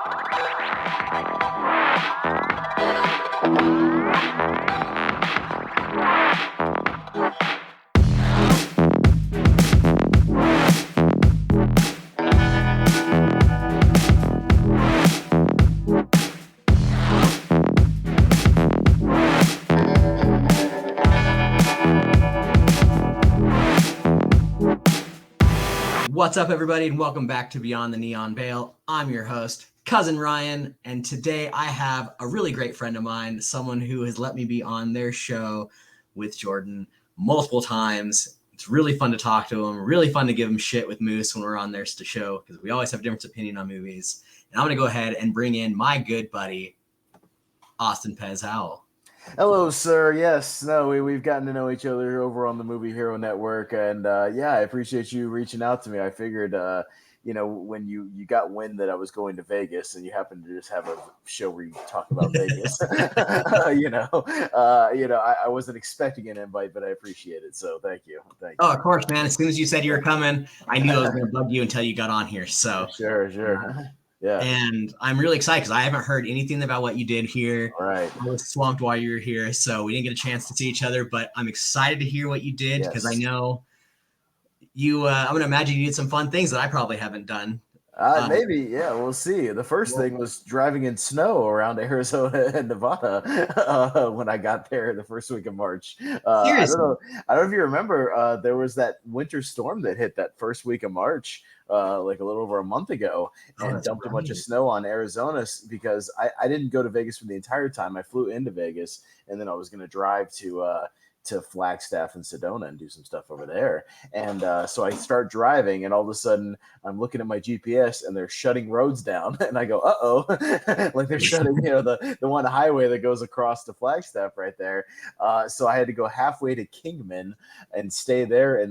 What's up, everybody, and welcome back to Beyond the Neon Veil. I'm your host, Cousin Ryan, and today I have a really great friend of mine, someone who has let me be on their show with Jordan multiple times. It's really fun to talk to him, really fun to give him shit with Moose when we're on their show, because we always have a different opinion on movies. And I'm going to go ahead and bring in my good buddy, Austin Pez Howell. Hello, sir. Yes, no, we've gotten to know each other over on the Movie Hero Network, and yeah, I appreciate you reaching out to me. I figured, when you got wind that I was going to Vegas, and you happened to just have a show where you talk about Vegas, I wasn't expecting an invite, but I appreciate it. So thank you. Oh, of course, man. As soon as you said you were coming, I knew I was going to bug you until you got on here. So sure. Yeah. And I'm really excited because I haven't heard anything about what you did here. All right. I was swamped while you were here, so we didn't get a chance to see each other, but I'm excited to hear what you did because I know you, I'm going to imagine you did some fun things that I probably haven't done. Maybe, yeah, we'll see. The first thing was driving in snow around Arizona and Nevada when I got there the first week of March. Seriously? I don't know if you remember, there was that winter storm that hit that first week of March, like a little over a month ago, and dumped a bunch of snow on Arizona because I didn't go to Vegas for the entire time. I flew into Vegas, and then I was going to drive to Flagstaff and Sedona and do some stuff over there. And so I start driving, and all of a sudden I'm looking at my GPS and they're shutting roads down. And I go, uh-oh, like they're shutting, the one highway that goes across to Flagstaff right there. So I had to go halfway to Kingman and stay there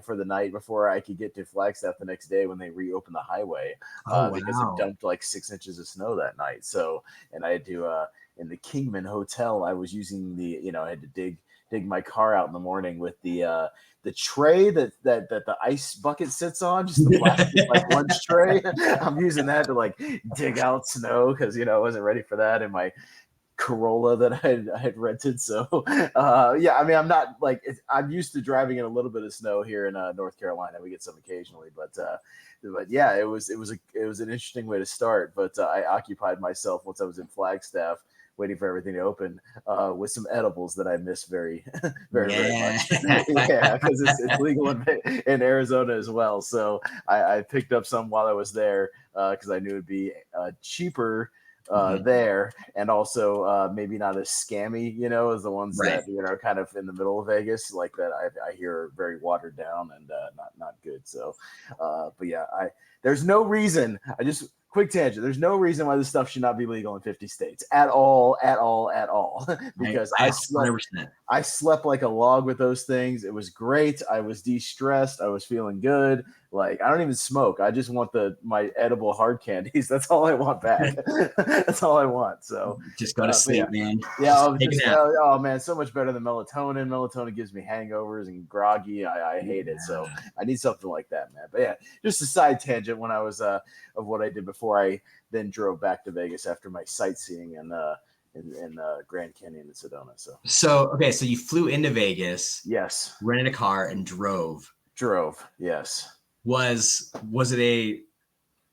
for the night before I could get to Flagstaff the next day when they reopened the highway because it dumped like 6 inches of snow that night. So, and I had to, in the Kingman Hotel, I was using I had to dig my car out in the morning with the tray that the ice bucket sits on, just the plastic like lunch tray. I'm using that to like dig out snow because I wasn't ready for that in my Corolla that I had rented. So yeah, I mean, I'm not like I'm used to driving in a little bit of snow here in North Carolina. We get some occasionally, but yeah, it was an interesting way to start. But I occupied myself once I was in Flagstaff, waiting for everything to open, with some edibles that I miss very much. Yeah, because it's legal in Arizona as well. So I picked up some while I was there because I knew it'd be cheaper there, and also maybe not as scammy, as the ones that are kind of in the middle of Vegas, like that. I hear are very watered down and not good. So, but yeah, there's no reason. Quick tangent. There's no reason why this stuff should not be legal in 50 states at all. Because I slept like a log with those things. It was great. I was de-stressed. I was feeling good. Like, I don't even smoke. I just want my edible hard candies. That's all I want back. That's all I want. So just go to sleep, man. Yeah. Oh man, so much better than melatonin. Melatonin gives me hangovers and groggy. I hate it. So I need something like that, man. But yeah, just a side tangent when I was of what I did before I then drove back to Vegas after my sightseeing in Grand Canyon and Sedona. So you flew into Vegas. Yes. Rented a car and drove. Yes. Was it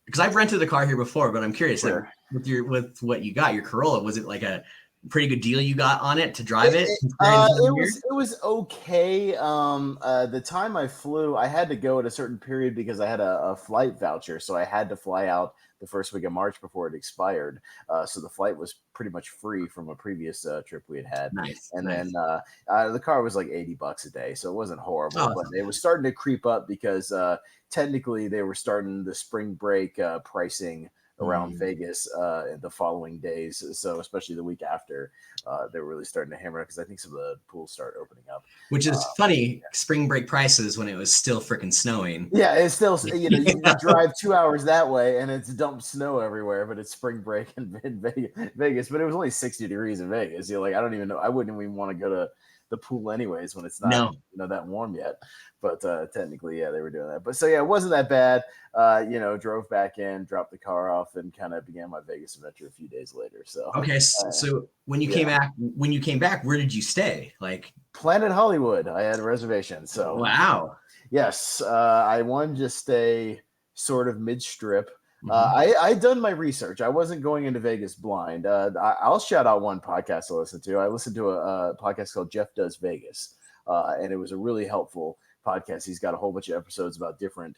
because I've rented a car here before, but I'm curious, sure. Like with what you got, your Corolla, was it like a pretty good deal you got on it to drive it? It was okay. The time I flew, I had to go at a certain period because I had a flight voucher, so I had to fly out the first week of March before it expired. So the flight was pretty much free from a previous trip we had. Nice. And then the car was like $80 a day, so it wasn't horrible, but it was starting to creep up because technically they were starting the spring break pricing around Vegas the following days. So especially the week after, they were really starting to hammer it because I think some of the pools start opening up. Which is funny, spring break prices when it was still freaking snowing. Yeah, it's still, you drive 2 hours that way and it's dumped snow everywhere, but it's spring break in Vegas. But it was only 60 degrees in Vegas. I don't even know. I wouldn't even want to go to the pool anyways when it's not No. that warm yet. But technically, yeah, they were doing that. But so yeah, it wasn't that bad. Drove back in, dropped the car off, and kind of began my Vegas adventure a few days later. So Okay, so when you came back, where did you stay? Like Planet Hollywood, I had a reservation. So wow. yes, I wanted to stay sort of mid-strip. Mm-hmm. I'd done my research. I wasn't going into Vegas blind. I'll shout out one podcast I listened to. I listened to a podcast called Jeff Does Vegas, and it was a really helpful podcast. He's got a whole bunch of episodes about different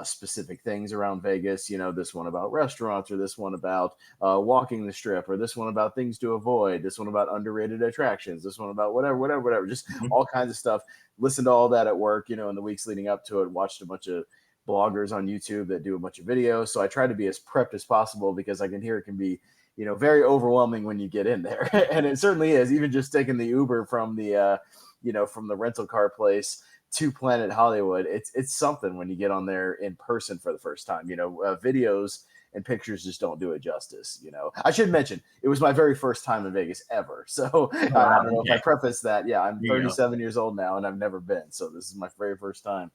specific things around Vegas. This one about restaurants, or this one about walking the strip, or this one about things to avoid, this one about underrated attractions, this one about whatever. Just all kinds of stuff. Listened to all that at work, in the weeks leading up to it. Watched a bunch of bloggers on YouTube that do a bunch of videos. So I try to be as prepped as possible because I can hear it can be, very overwhelming when you get in there. And it certainly is. Even just taking the Uber from the, from the rental car place to Planet Hollywood, it's something when you get on there in person for the first time. Videos and pictures just don't do it justice. I should mention it was my very first time in Vegas ever. So I don't know if I preface that. Yeah, I'm 37 years old now and I've never been. So this is my very first time,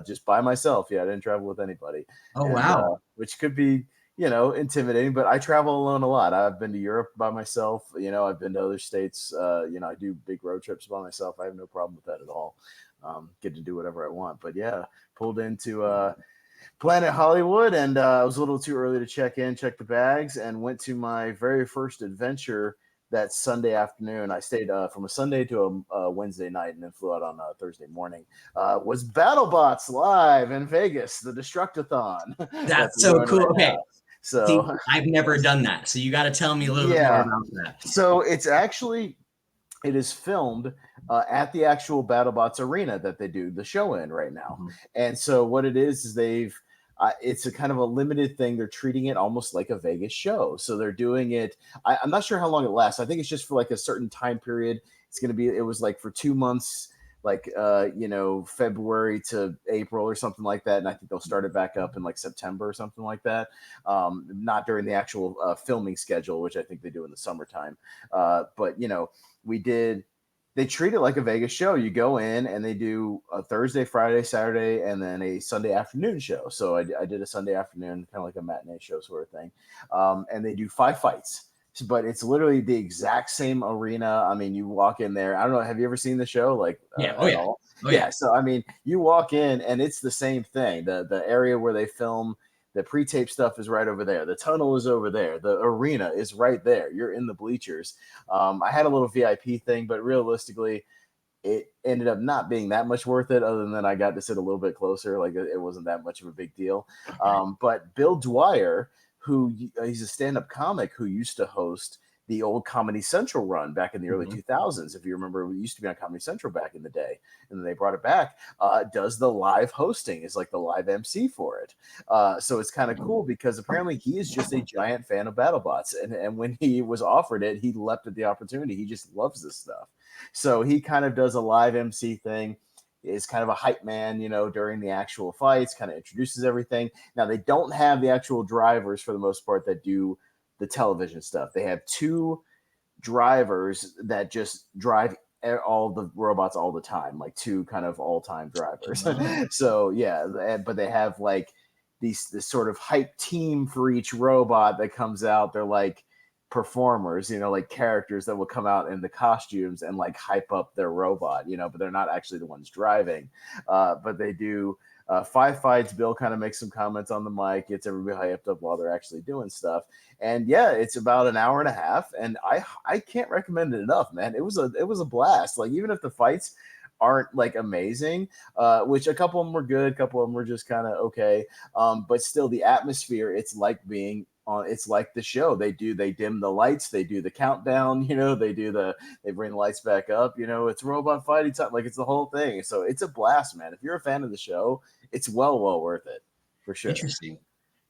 just by myself. Yeah, I didn't travel with anybody. Oh, wow. Which could be, intimidating, but I travel alone a lot. I've been to Europe by myself. I've been to other states. I do big road trips by myself. I have no problem with that at all. Get to do whatever I want. But yeah, pulled into Planet Hollywood, and it was a little too early to check the bags, and went to my very first adventure that Sunday afternoon. I stayed from a Sunday to a Wednesday night, and then flew out on a Thursday morning. Was BattleBots live in Vegas, the Destructathon. That's so cool. Right okay. Now. So see, I've never done that. So you got to tell me a little bit more about that. So it is filmed at the actual BattleBots arena that they do the show in right now. Mm-hmm. And so what it is they've it's a kind of a limited thing. They're treating it almost like a Vegas show. So they're doing it. I'm not sure how long it lasts. I think it's just for like a certain time period. It was like for 2 months, like, February to April or something like that. And I think they'll start it back up in like September or something like that. Not during the actual filming schedule, which I think they do in the summertime. But, they treat it like a Vegas show. You go in and they do a Thursday, Friday, Saturday, and then a Sunday afternoon show. So I did a Sunday afternoon, kind of like a matinee show sort of thing. And they do 5 fights, but it's literally the exact same arena. I mean, you walk in there. I don't know. Have you ever seen the show? Like, Oh, yeah. So, I mean, you walk in and it's the same thing. The area where they film the pre-tape stuff is right over there. The tunnel is over there. The arena is right there. You're in the bleachers. I had a little VIP thing, but realistically, it ended up not being that much worth it, other than I got to sit a little bit closer. Like, it wasn't that much of a big deal. But Bill Dwyer, he's a stand-up comic who used to host the old Comedy Central run back in the early 2000s. If you remember, it used to be on Comedy Central back in the day, and then they brought it back. Does the live hosting, is like the live MC for it. So it's kind of cool because apparently he is just a giant fan of BattleBots, and when he was offered it, he leapt at the opportunity. He just loves this stuff. So he kind of does a live MC thing. Is kind of a hype man, during the actual fights, kind of introduces everything. Now, they don't have the actual drivers for the most part that do the television stuff. They have 2 drivers that just drive all the robots all the time, like 2 kind of all-time drivers. So yeah, but they have like this sort of hype team for each robot that comes out. They're like performers, like characters that will come out in the costumes and like hype up their robot, but they're not actually the ones driving. But they do 5 fights. Bill kind of makes some comments on the mic, gets everybody hyped up while they're actually doing stuff. And yeah, it's about an hour and a half, and I can't recommend it enough, man. It was a blast. Like, even if the fights aren't like amazing, which a couple of them were good, a couple of them were just kind of okay, but still the atmosphere, it's like being on, it's like the show. They dim the lights, they do the countdown, they bring the lights back up, it's robot fighting time, like it's the whole thing. So it's a blast, man. If you're a fan of the show, it's well worth it, for sure. Interesting.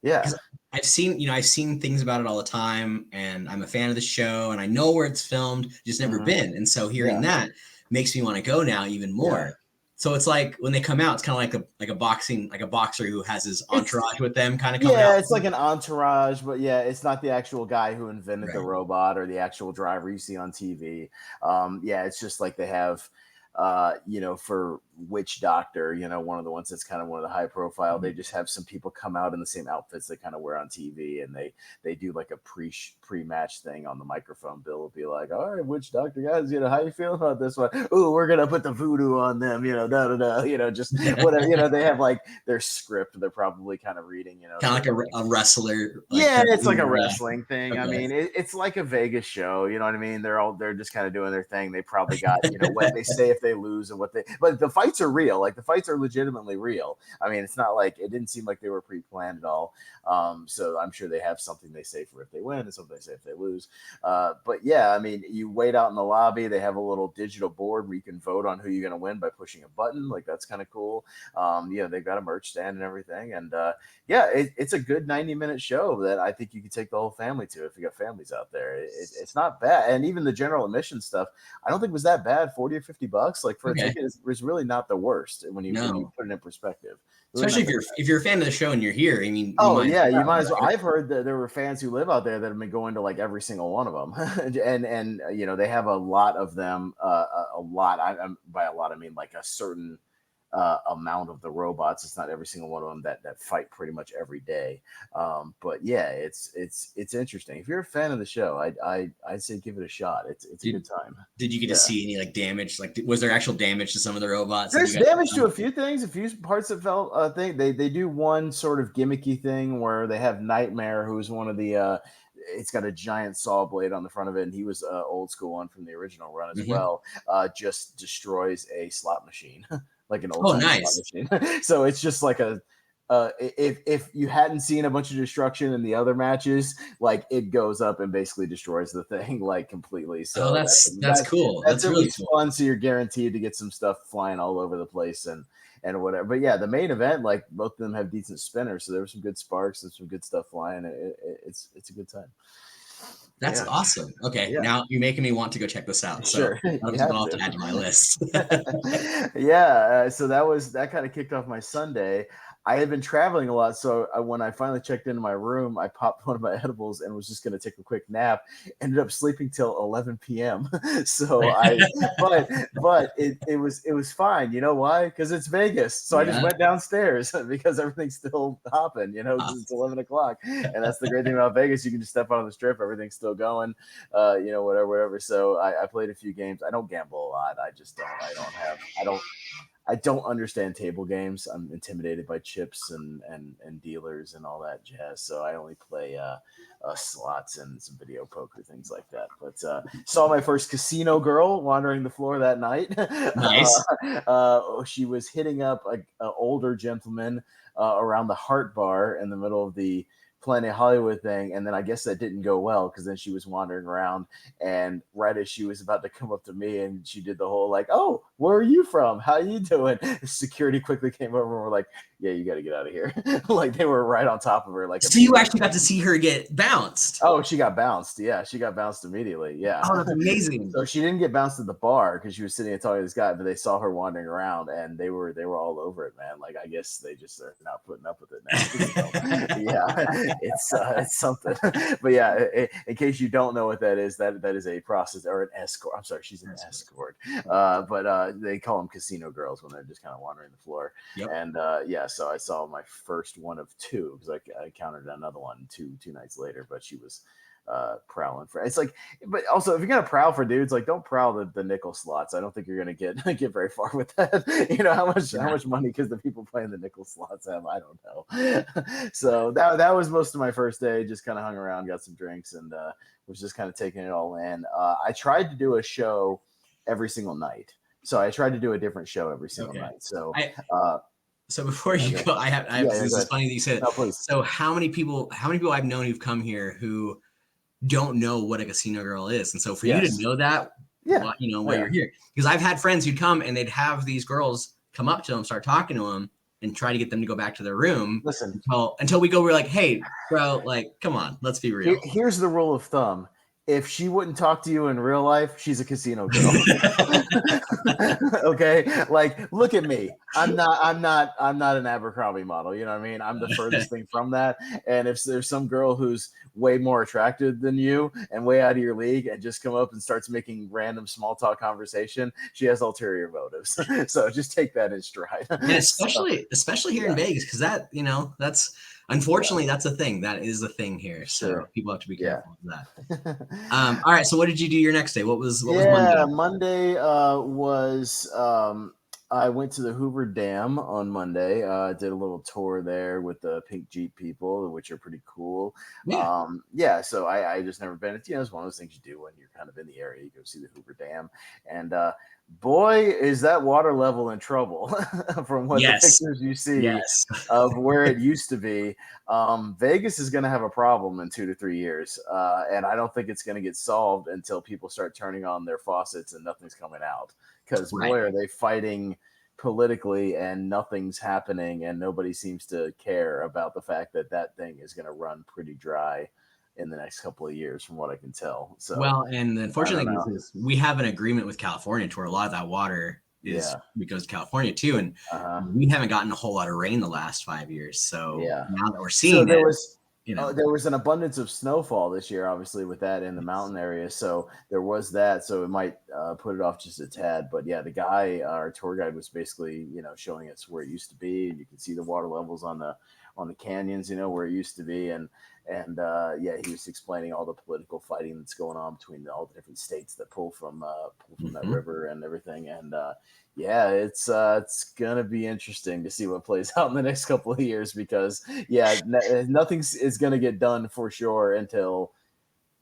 Yeah. I've seen things about it all the time, and I'm a fan of the show, and I know where it's filmed, just never been. And so hearing that makes me want to go now even more. So it's like when they come out, it's kind of like a boxer who has his entourage with them, kind of coming out. Yeah, it's like an entourage, but yeah, it's not the actual guy who invented the Right. robot or the actual driver you see on TV. Yeah, it's just like they have, for Witch Doctor, one of the ones that's kind of one of the high profile. They just have some people come out in the same outfits they kind of wear on TV, and they do like a pre-match thing on the microphone. Bill will be like, "All right, Witch Doctor guys, how you feeling about this one? Ooh, we're gonna put the voodoo on them, da da da, just whatever. They have like their script. They're probably kind of reading, Kind of like a wrestler. Yeah, it's like a wrestling thing. Okay. I mean, it's like a Vegas show. You know what I mean? They're just kind of doing their thing. They probably got what they say if they lose and but the fights are real. Like the fights are legitimately real. I mean, it's not like it didn't seem like they were pre-planned at all. So I'm sure they have something they say for if they win and something they say if they lose. But yeah, I mean, you wait out in the lobby. They have a little digital board where you can vote on who you're going to win by pushing a button. Like that's kind of cool. They've got a merch stand and everything, and it's a good 90-minute show that I think you could take the whole family to if you got families out there. It's not bad, and even the general admission stuff, I don't think was that bad. $40 or $50, like for a ticket, is really not the worst when you put it in perspective. Really, especially if you're a fan of the show and you're here. I mean, you might as well. I've heard that there were fans who live out there that have been going to like every single one of them, and they have a lot of them. A lot. By a lot, I mean like a certain amount of the robots. It's not every single one of them that fight pretty much every day. But yeah, it's interesting. If you're a fan of the show, I'd say give it a shot. It's a good time. Did you get to see any like damage? Like, was there actual damage to some of the robots? There's damage to a few things, a few parts that felt. Thing they do one sort of gimmicky thing where they have Nightmare, who's one of the. It's got a giant saw blade on the front of it, and he was old school one from the original run as well. Just destroys a slot machine. Like an old nice slot machine. So it's just like a if you hadn't seen a bunch of destruction in the other matches, like it goes up and basically destroys the thing like completely. So that's cool. That's really fun. So you're guaranteed to get some stuff flying all over the place and whatever. But yeah, the main event, like both of them have decent spinners, so there were some good sparks and some good stuff flying. It's a good time. That's awesome. Okay, now you're making me want to go check this out. So sure, I'll have to add to my list. So that kind of kicked off my Sunday. I had been traveling a lot, so when I finally checked into my room, I popped one of my edibles and was just going to take a quick nap. Ended up sleeping till 11 p.m. So but it was fine. You know why? Because it's Vegas. So I just went downstairs because everything's still hopping. It's 11 o'clock, and that's the great thing about Vegas. You can just step out on the strip, everything's still going. Whatever. So I played a few games. I don't gamble a lot. I just don't. I don't understand table games. I'm intimidated by chips and dealers and all that jazz. So I only play slots and some video poker, things like that. But saw my first casino girl wandering the floor that night. Nice. She was hitting up an older gentleman around the Heart Bar in the middle of the Planet Hollywood thing, and then I guess that didn't go well because then she was wandering around, and right as she was about to come up to me, and she did the whole like, "Oh, where are you from? How you doing?" Security quickly came over and were like, "Yeah, you got to get out of here." Like they were right on top of her. Like, so you actually got to see her get bounced? Oh, she got bounced. Yeah, she got bounced immediately. Yeah. Oh, that's amazing. So she didn't get bounced at the bar because she was sitting and talking to this guy, but they saw her wandering around and they were all over it, man. Like I guess they just are not putting up with it now. Yeah, it's something. But yeah, in case you don't know what that is a process or an escort. I'm sorry, she's an escort. But they call them casino girls when they're just kind of wandering the floor. Yep. And so I saw my first one of two because I counted another one two nights later, but she was prowling for it's like, but also if you're gonna prowl for dudes, like don't prowl the nickel slots. I don't think you're gonna get very far with that. How much money because the people playing the nickel slots have, I don't know. So that was most of my first day. Just kind of hung around, got some drinks, and was just kind of taking it all in. I tried to do a show every single night, so I tried to do a different show every single night. So so before you go, I have this is funny that you said. No, so how many people I've known who've come here who don't know what a casino girl is, and so for you to know that, while you're here, because I've had friends who'd come and they'd have these girls come up to them, start talking to them, and try to get them to go back to their room. Listen, until we go, we're like, hey, bro, like, come on, let's be real. Here's the rule of thumb. if she wouldn't talk to you in real life, she's a casino girl. Okay, like look at me. I'm not an Abercrombie model. You know what I mean? I'm the furthest thing from that. And if there's some girl who's way more attractive than you and way out of your league and just come up and starts making random small talk conversation, she has ulterior motives. So just take that in stride. And especially here in yeah, Vegas, because that, that's unfortunately that's a thing. That is a thing here. So sure. people have to be Yeah. careful of that. All right. So what did you do your next day? What was Yeah, Monday? Monday was I went to the Hoover Dam on Monday. Did a little tour there with the Pink Jeep people, which are pretty cool. Yeah. Yeah, so I just never been. It's it's one of those things you do when you're kind of in the area. You go see the Hoover Dam, and boy, is that water level in trouble from what the Yes. pictures you see Yes. of where it used to be. Vegas is going to have a problem in 2 to 3 years, and I don't think it's going to get solved until people start turning on their faucets and nothing's coming out. Because Right. boy, are they fighting politically, and nothing's happening, and nobody seems to care about the fact that that thing is going to run pretty dry in the next couple of years, from what I can tell. So Well, and the I unfortunate don't thing know. is we have an agreement with California to where a lot of that water Yeah. goes to California too, and Uh huh. we haven't gotten a whole lot of rain the last 5 years. So Yeah. now that we're So seeing there it, was you know, there was an abundance of snowfall this year, obviously, with that in the mountain area. So there was that. So it might put it off just a tad. But yeah, the guy, our tour guide, was basically showing us where it used to be, and you can see the water levels on the canyons, where it used to be, and yeah, he was explaining all the political fighting that's going on between all the different states that pull from that mhm. river and everything, and yeah, it's gonna be interesting to see what plays out in the next couple of years because yeah, nothing is gonna get done for sure until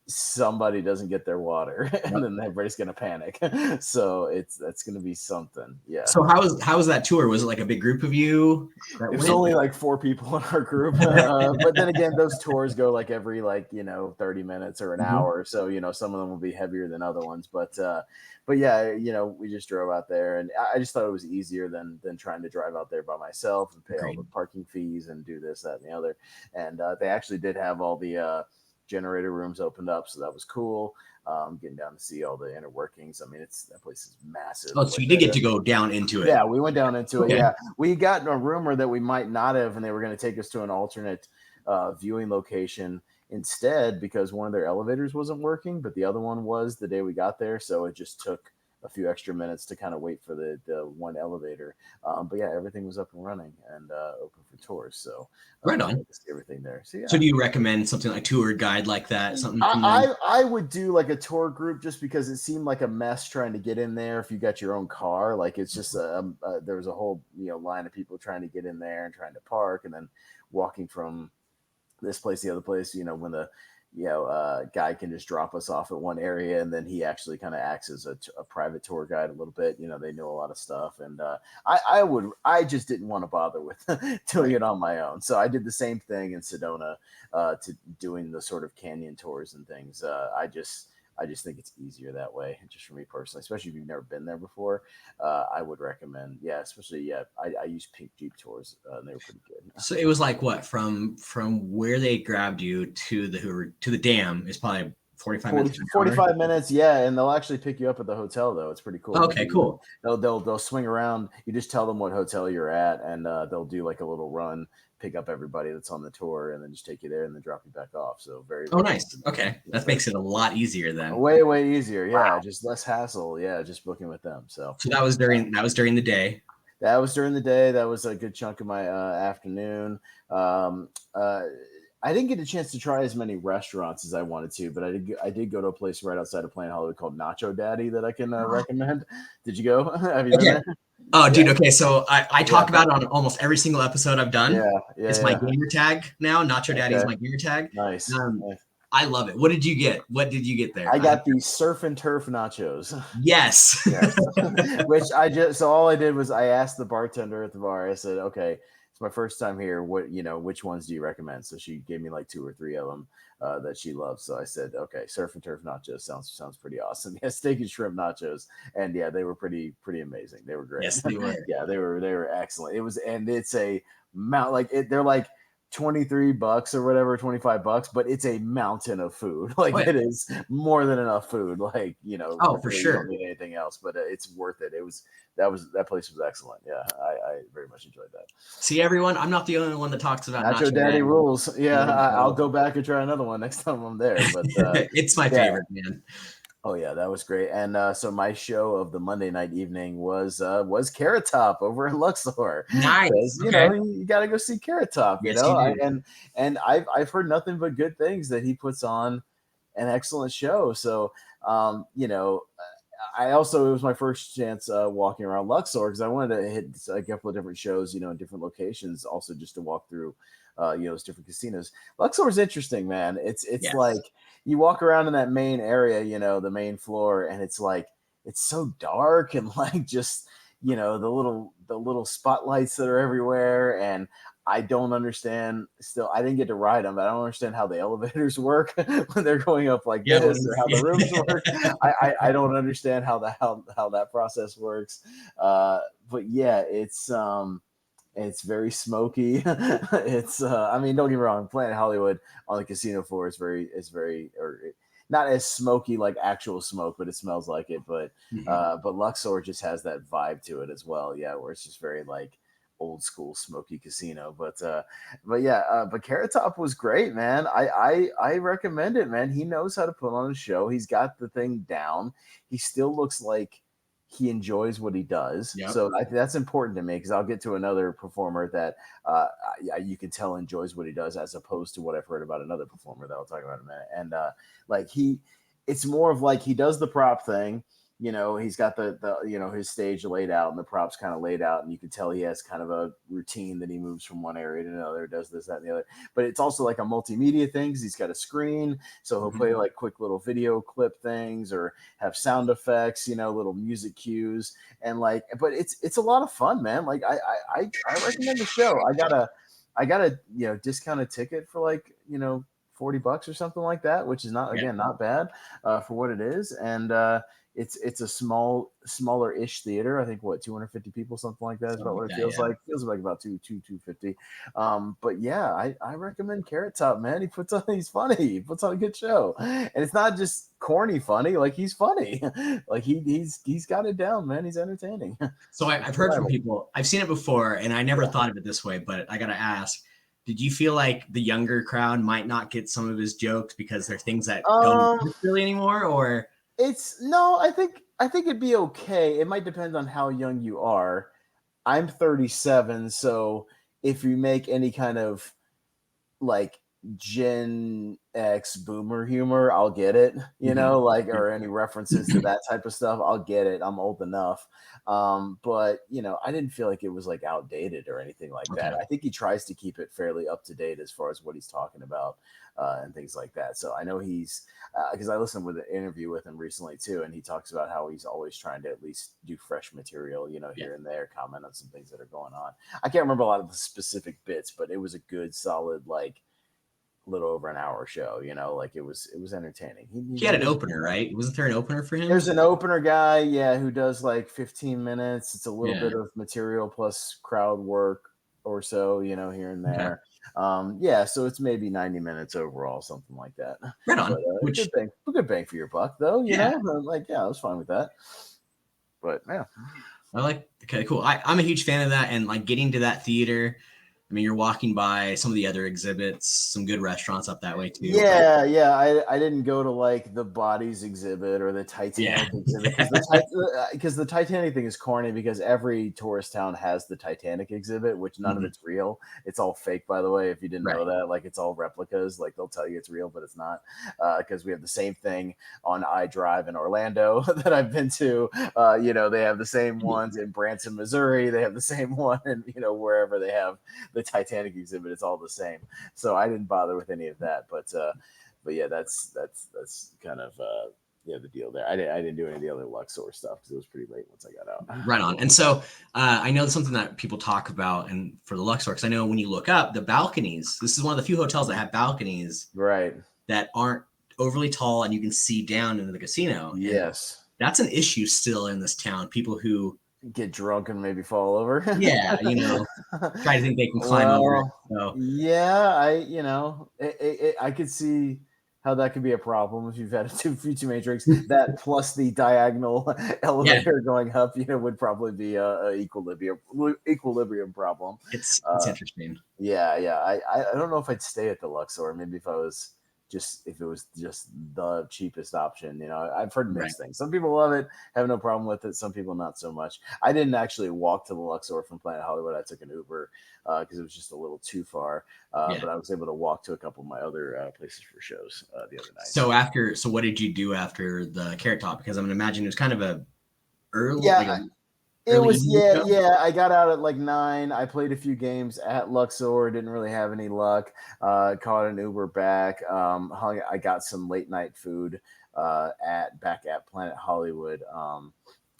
somebody doesn't get their water, and Yep. then everybody's gonna panic. So that's gonna be something. Yeah. So how was that tour? Was it like a big group of you that It was went? only like 4 people in our group, but then again, those tours go like every 30 minutes or an Mhm. hour. So some of them will be heavier than other ones. But yeah, we just drove out there, and I just thought it was easier than trying to drive out there by myself and pay all the Agreed. parking fees and do this, that, and the other. And they actually did have all the generator rooms opened up, so that was cool. Getting down to see all the inner workings. I mean, that place is massive. Oh, so Like you did get to go down into it. yeah, we went down into it. Okay. Yeah, we got a rumor that we might not have, and they were going to take us to an alternate viewing location instead because one of their elevators wasn't working, but the other one was the day we got there. So it just took a few extra minutes to kind of wait for the one elevator. But yeah, everything was up and running and open for tours. So Right I on. got to see everything there. So So yeah, do you recommend something like tour guide like that? Something similar? I would do like a tour group just because it seemed like a mess trying to get in there if you got your own car. Like it's just there was a whole line of people trying to get in there and trying to park, and then walking from this place to the other place. When the guy can just drop us off at one area, and then he actually kind of acts as a private tour guide a little bit. They know a lot of stuff, and I just didn't want to bother with doing Right. it on my own, so I did the same thing in Sedona to doing the sort of canyon tours and things. I just think it's easier that way, just for me personally, especially if you've never been there before. I would recommend, yeah, especially yeah. I use Pink Jeep tours, and they were pretty good. So it was like what from where they grabbed you to the Hoover to the dam is probably 45 minutes 40, to an hour. 45 minutes, yeah, and they'll actually pick you up at the hotel though. It's pretty cool. They'll Okay, give you cool. they'll swing around. You just tell them what hotel you're at, and they'll do like a little run, pick up everybody that's on the tour, and then just take you there and then drop you back off. So very, Oh, very nice. convenient. Okay, Yeah, that very makes it a lot easier then. way, way easier. Yeah, Wow. just less hassle. Yeah, just booking with them. So So that was during the day. that was during the day. That was a good chunk of my afternoon. Um, uh, I didn't get a chance to try as many restaurants as I wanted to, but I did go to a place right outside of Plain Hollywood called Nacho Daddy that I can recommend. Did you go? Have you been Okay. there? Oh, Yeah, dude. Okay, so I yeah, talk about it on almost every single episode I've done. yeah, yeah, It's my yeah. gamer tag now. Nacho Daddy is Okay, my gamer tag. nice. Um, Nice. I love it. What did you get? What did you get there? I got the surf and turf nachos. Yes. Yes. Which so all I did was I asked the bartender at the bar, I said, okay, it's my first time here. Which ones do you recommend? So she gave me like two or three of them that she loves. So I said, okay, surf and turf nachos sounds pretty awesome. Yeah, steak and shrimp nachos. And yeah, they were pretty amazing. They were great. Yes, they were. Yeah, they were excellent. It was, and it's a mount like it, they're like $23 or whatever, $25, but it's a mountain of food. Like Oh yeah. it is more than enough food. Like, you know, Oh, for really you don't sure. need anything else, but it's worth it. That place was excellent. Yeah, I very much enjoyed that. See, everyone, I'm not the only one that talks about Nacho Nacho Daddy Daddy. rules. Yeah, I'll go back and try another one next time I'm there. But It's my yeah. favorite, man. Oh yeah, that was great. And so my show of the Monday night evening was Carrot Top over in Luxor. Nice. Because Okay. you got to go see Carrot Top. You Yes, know, you do. and I've heard nothing but good things that he puts on an excellent show. So you know, I also, it was my first chance walking around Luxor because I wanted to hit a couple of different shows, you know, in different locations, also just to walk through, you know, those different casinos. Luxor is interesting, man. It's like Yes. you walk around in that main area, you know, the main floor, and it's like it's so dark and like just you know the little spotlights that are everywhere and I don't understand still. I didn't get to ride them, but I don't understand how the elevators work when they're going up like Yeah. this or how the rooms work. I don't understand how that process works. But yeah, it's very smoky. It's I mean, don't get me wrong, Planet Hollywood on the casino floor is very or not as smoky like actual smoke, but it smells like it. Mhm. But Luxor just has that vibe to it as well. Yeah, where it's just very like old school smoky casino. But yeah, but Carrot Top was great, man. I recommend it, man. He knows how to put on a show. He's got the thing down. He still looks like he enjoys what he does. Yep. So that's important to me because I'll get to another performer that you can tell enjoys what he does as opposed to what I've heard about another performer that I'll talk about in a minute. And like it's more of like he does the prop thing. You know, he's got the you know his stage laid out and the props kind of laid out, and you can tell he has kind of a routine that he moves from one area to another, does this, that, and the other. But it's also like a multimedia thing because he's got a screen, so he'll Mhm. play like quick little video clip things or have sound effects, you know, little music cues, and like, but it's a lot of fun, man. Like I recommend the show. I got a you know discounted ticket for like you know $40 or something like that, which is not Yeah. again not bad for what it is, and it's a smaller ish theater. I think what 250 people, something like that is Something about like what it that. feels Yeah. like. Feels like about 250. But yeah, I recommend Carrot Top, man. He's funny. He puts on a good show, and it's not just corny funny. Like he's funny. Like he's got it down, man. He's entertaining. So It's I've heard from reliable. people. I've seen it before, and I never Yeah. thought of it this way. But I gotta ask: did you feel like the younger crowd might not get some of his jokes because they're things that don't Um, exist really anymore? Or it's no. I think it'd be okay. It might depend on how young you are. I'm 37, so if you make any kind of like Gen X boomer humor, I'll get it, you Mhm. know, like or any references to that type of stuff, I'll get it. I'm old enough. But you know, I didn't feel like it was like outdated or anything like that. Okay. I think he tries to keep it fairly up to date as far as what he's talking about and things like that. So I know he's because I listened with an interview with him recently too, and he talks about how he's always trying to at least do fresh material, you know, Yeah. here and there, comment on some things that are going on. I can't remember a lot of the specific bits, but it was a good, solid, like little over an hour show. You know, like it was entertaining. He He's a had an good opener, showman. right? Wasn't there an opener for There's him? an opener guy, yeah, who does like 15 minutes. It's a little Yeah. bit of material plus crowd work or so, you know, here and Okay. there. Yeah, so it's maybe 90 minutes overall, something like that. Right But on. Which, good bang for your buck, though. You yeah, know, like yeah, I was fine with that. But yeah, I like. Okay, cool. I'm a huge fan of that, and like getting to that theater. I mean, you're walking by some of the other exhibits, some good restaurants up that way too. But yeah. I didn't go to like the bodies exhibit or the yeah, Titanic exhibit because the Titanic thing is corny because every tourist town has the Titanic exhibit, which none of Mhm. it's real. It's all fake, by the way. If you didn't Right. know that, like it's all replicas. Like they'll tell you it's real, but it's not. Because we have the same thing on iDrive in Orlando that I've been to. You know, they have the same ones in Branson, Missouri. They have the same one, and you know wherever they have the Titanic exhibit, it's all the same. So I didn't bother with any of that. But yeah, that's kind of yeah the deal there. I didn't do any of the other Luxor stuff because it was pretty late once I got out. Right on. And so I know something that people talk about, and for the Luxor, because I know when you look up the balconies, this is one of the few hotels that have balconies Right. that aren't overly tall and you can see down into the casino. And Yes. that's an issue still in this town. People who Get drunk and maybe fall over. Yeah, try to think they can climb over it. Well, So yeah, I could see how that could be a problem if you've had too few too many drinks. That plus the diagonal yeah, elevator going up, would probably be a equilibrium problem. it's interesting. Yeah. I don't know if I'd stay at the Luxor. Maybe if it was just the cheapest option. I've heard Right. mixed things. Some people love it, have no problem with it. Some people not so much. I didn't actually walk to the Luxor from Planet Hollywood. I took an Uber because it was just a little too far. Yeah. But I was able to walk to a couple of my other places for shows the other night. So what did you do after the Carrot Top? Because I'm gonna imagine it was kind of a early, Yeah, like a it early was, evening show. yeah. I got out at like 9. I played a few games at Luxor. Didn't really have any luck. Caught an Uber back. I got some late night food back at Planet Hollywood.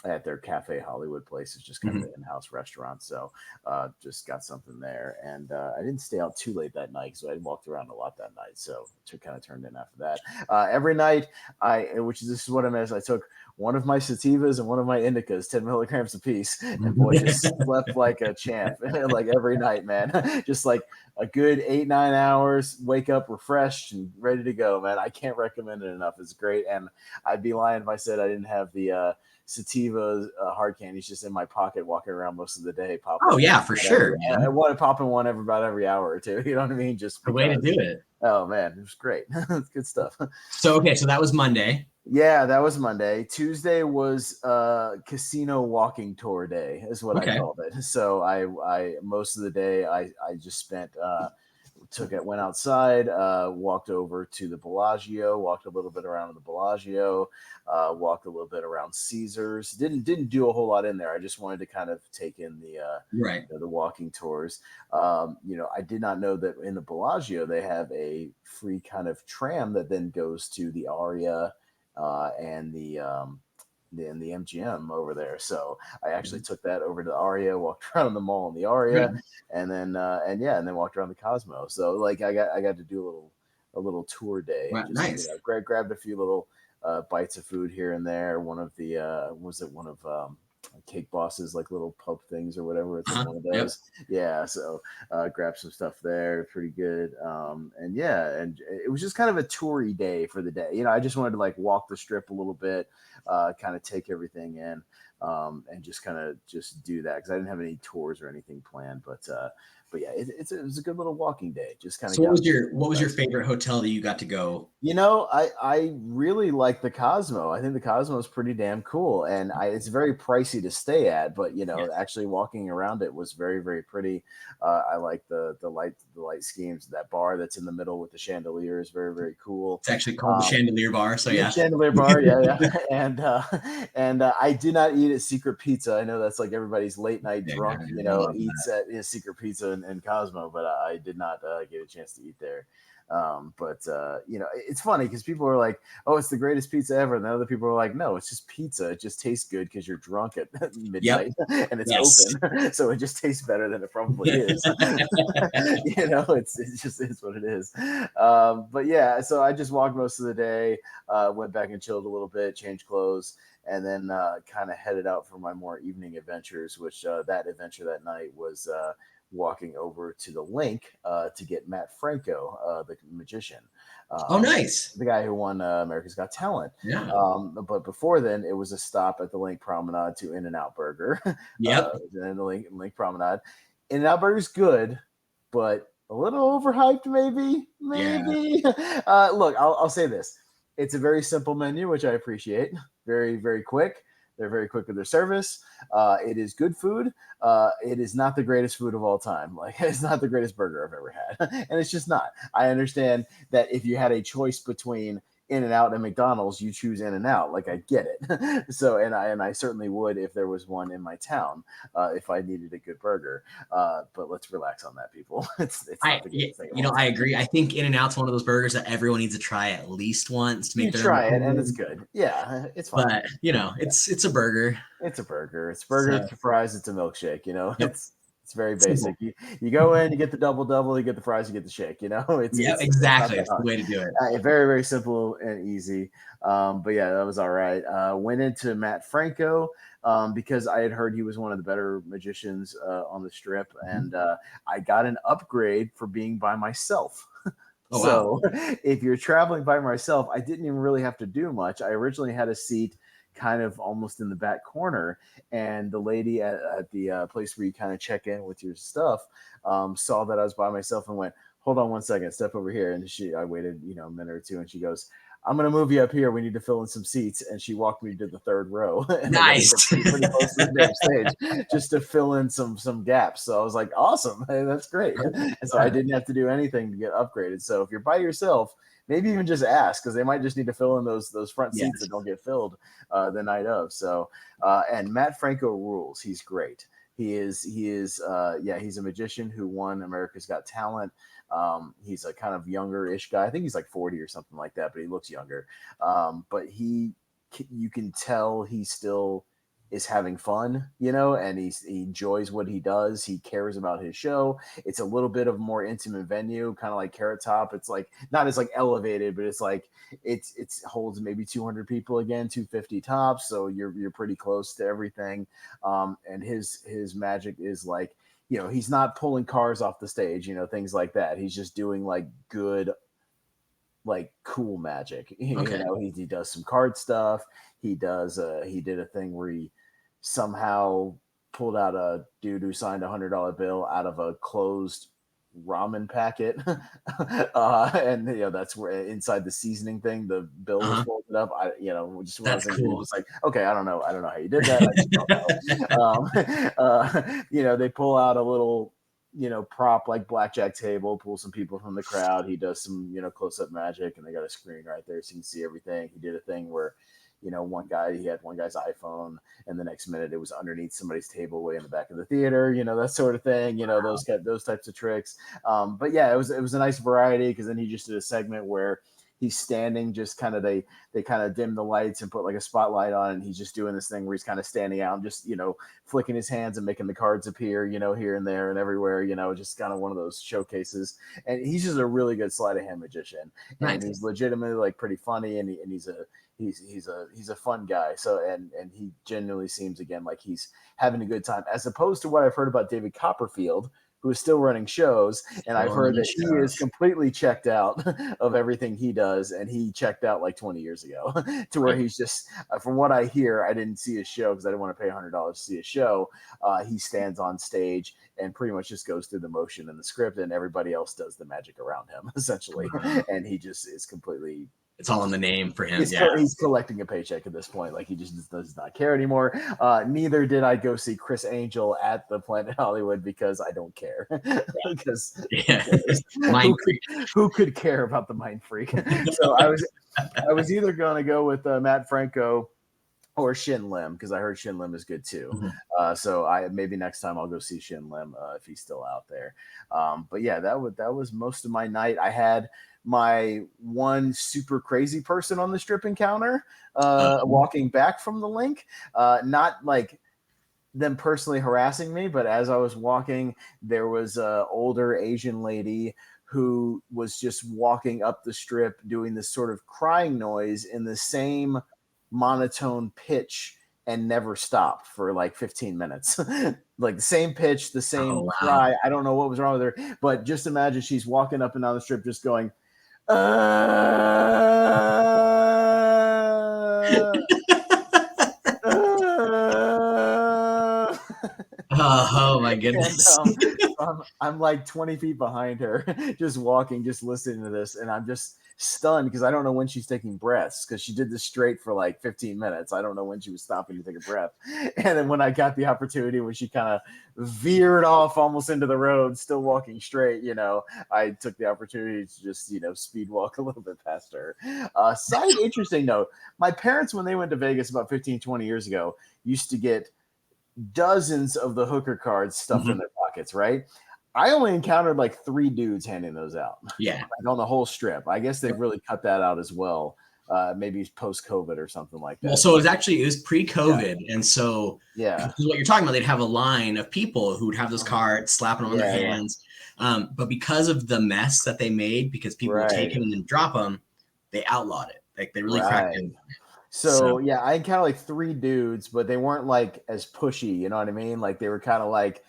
At their Cafe Hollywood place. It's just kind of Mhm. an in-house restaurant. So just got something there. And I didn't stay out too late that night, so I walked around a lot that night. So it kind of turned in after that. Every night, this is what I meant. I took one of my sativas and one of my indicas, 10 milligrams apiece. And boy, just slept like a champ, like every night, man. Just like a good 8-9 hours, wake up refreshed and ready to go, man. I can't recommend it enough. It's great. And I'd be lying if I said I didn't have the sativa hard candies just in my pocket, walking around most of the day, popping. Oh yeah, for sure, I man. want to pop in one about every hour or two. You know what I mean? Just The way to because. do it. Oh man, it was great. It's good stuff. So okay, so that was Monday. Yeah, that was Monday. Tuesday was casino walking tour day, is what I Okay. called it. So I most of the day I just spent went outside, walked over to the Bellagio, walked a little bit around the Bellagio, walked a little bit around Caesars. Didn't do a whole lot in there. I just wanted to kind of take in Right. the walking tours. I did not know that in the Bellagio they have a free kind of tram that then goes to the Aria and the MGM over there. So I actually took that over to the Aria, walked around the mall in the Aria, Good. and then walked around the Cosmo. So like I got to do a little tour day. Well, Just nice. grabbed a few little bites of food here and there. One of the was it one of Cake Boss's like little pub things or whatever. It's like Uh-huh. one of Yep. those. Yeah. So grabbed some stuff there. Pretty good. And yeah, and it was just kind of a toury day for the day. I just wanted to like walk the strip a little bit, kind of take everything in, and just kind of just do that because I didn't have any tours or anything planned. But yeah, it was a good little walking day. Just kind of So got what was your favorite hotel that you got to go? I really like the Cosmo. I think the Cosmo is pretty damn cool, and it's very pricey to stay at, but Yes. actually walking around it was very very pretty. I like the light schemes. That bar that's in the middle with the chandelier is very very cool. It's actually called the Chandelier Bar. So The yeah. chandelier bar, yeah. And I did not eat at Secret Pizza. I know that's like everybody's late night Yeah, drunk, I love eats at Secret Pizza and Cosmo, but I did not get a chance to eat there. But it's funny because people are like, "Oh, it's the greatest pizza ever," and the other people are like, "No, it's just pizza. It just tastes good because you're drunk at Yep. midnight and it's Yes. open, so it just tastes better than it probably is." It's just is what it is. But yeah, so I just walked most of the day, went back and chilled a little bit, changed clothes, and then kind of headed out for my more evening adventures. Which that adventure that night was walking over to the link to get Matt Franco, the magician, Oh, um, nice. the guy who won America's Got Talent. Yeah. But before then, it was a stop at the Link Promenade to In-N-Out Burger. Yep. And the Link Promenade. In-N-Out Burger's good, but a little overhyped, maybe. Yeah. Maybe. Look, I'll say this: it's a very simple menu, which I appreciate. Very, very quick. They're very quick with their service. It is good food. It is not the greatest food of all time. Like it's not the greatest burger I've ever had, and it's just not. I understand that if you had a choice between In-N-Out and McDonald's, you choose In-N-Out. Like I get it. So and I certainly would if there was one in my town, if I needed a good burger. But let's relax on that, people. It's not the greatest thing of all I time. agree. I think In-N-Out's one of those burgers that everyone needs to try at least once to You make their try own it, and it's opinion. good. Yeah, it's fine. But it's a burger. It's a burger. It's burger, So it's fries, it's a milkshake. yep. It's It's very Simple. basic. You go in, you get the double, you get the fries, you get the shake. Yeah, It's not exactly. that It's the hard. way to do it. Very, very simple and easy. But yeah, that was all right. Went into Matt Franco because I had heard he was one of the better magicians on the strip, Mhm. and I got an upgrade for being by myself. Oh wow. So if you're traveling by myself, I didn't even really have to do much. I originally had a seat kind of almost in the back corner, and the lady at the place where you kind of check in with your stuff saw that I was by myself and went, "Hold on one second, step over here." And I waited, a minute or two, and she goes, "I'm going to move you up here. We need to fill in some seats." And she walked me to the third row, and I got to Nice. sit pretty close to the damn stage just to fill in some gaps. So I was like, "Awesome, hey, that's great." And so I didn't have to do anything to get upgraded. So if you're by yourself, maybe even just ask, because they might just need to fill in those front seats that Yes. don't get filled the night of. So and Matt Franco rules. He's great. Yeah, he's a magician who won America's Got Talent. He's a kind of younger-ish guy. I think he's like 40 or something like that, but he looks younger. But you can tell he still is having fun, and he enjoys what he does. He cares about his show. It's a little bit of a more intimate venue, kind of like Carrot Top. It's like not as like elevated, but it's like it holds maybe 200 people again, 250 tops. So you're pretty close to everything. And his magic is like, he's not pulling cars off the stage, things like that. He's just doing like good, like cool magic. Okay. He does some card stuff. He did a thing where he somehow pulled out a dude who signed $100 bill out of a closed ramen packet. And that's where inside the seasoning thing the bill was Uh-huh. folded up. Just one of That's those things where you're cool. just like, okay, I don't know how you did that. I just don't know. They pull out a little prop like blackjack table, pull some people from the crowd. He does some, close up magic, and they got a screen right there so you can see everything. He did a thing where, he had one guy's iPhone, and the next minute it was underneath somebody's table way in the back of the theater, that sort of thing, those types of tricks. But yeah, it was a nice variety, because then he just did a segment where he's standing, just kind of they kind of dim the lights and put like a spotlight on, and he's just doing this thing where he's kind of standing out and just flicking his hands and making the cards appear, here and there and everywhere, just kind of one of those showcases. And he's just a really good sleight of hand magician, and Nice. he's legitimately like pretty funny, and he's a fun guy. So and he genuinely seems again like he's having a good time, as opposed to what I've heard about David Copperfield, who is still running shows, and I've Still heard running that he is shows. completely checked out of everything he does, and he checked out like 20 years ago, to where Right. he's just, from what I hear, I didn't see his show because I didn't want to pay $100 to see a show. He stands on stage and pretty much just goes through the motion in the script, and everybody else does the magic around him, essentially, and he just is completely. It's all in the name for him. He's, Yeah. he's collecting a paycheck at this point. Like, he just does not care anymore. Neither did I go see Chris Angel at the Planet Hollywood, because I don't care. Because who Yeah. cares? Mind Who could care about the Mind Freak? So I was either going to go with Matt Franco or Shin Lim, because I heard Shin Lim is good too. Mhm. So I maybe next time I'll go see Shin Lim if he's still out there. But yeah, that was most of my night. I had my one super crazy person on the strip encounter walking back from the link. Not like them personally harassing me, but as I was walking, there was a older Asian lady who was just walking up the strip doing this sort of crying noise in the same monotone pitch, and never stopped for like 15 minutes. Like the same pitch, the same Oh wow. cry. I don't know what was wrong with her, but just imagine she's walking up and down the strip just going, uh, uh. Oh my And goodness. I'm like 20 feet behind her, just walking, just listening to this, and I'm just stunned because I don't know when she's taking breaths, because she did this straight for like 15 minutes. I don't know when she was stopping to take a breath. And then when I got the opportunity, when she kind of veered off almost into the road, still walking straight, I took the opportunity to just speed walk a little bit past her. Side interesting note: my parents, when they went to Vegas about 15, 20 years ago, used to get dozens of the hooker cards stuffed in Mhm. their pockets, right? I only encountered like 3 dudes handing those out, Yeah. like on the whole strip. I guess they've really cut that out as well. maybe post-COVID or something like Well, that. so it was pre-COVID, and so Yeah. this is what you're talking about. They'd have a line of people who would have those cards, slapping them on their hands. But because of the mess that they made, because people would take them and then drop them, they outlawed it. Like they really cracked down. So yeah, I had kind of like 3 dudes, but they weren't like as pushy. You know what I mean? Like they were kind of like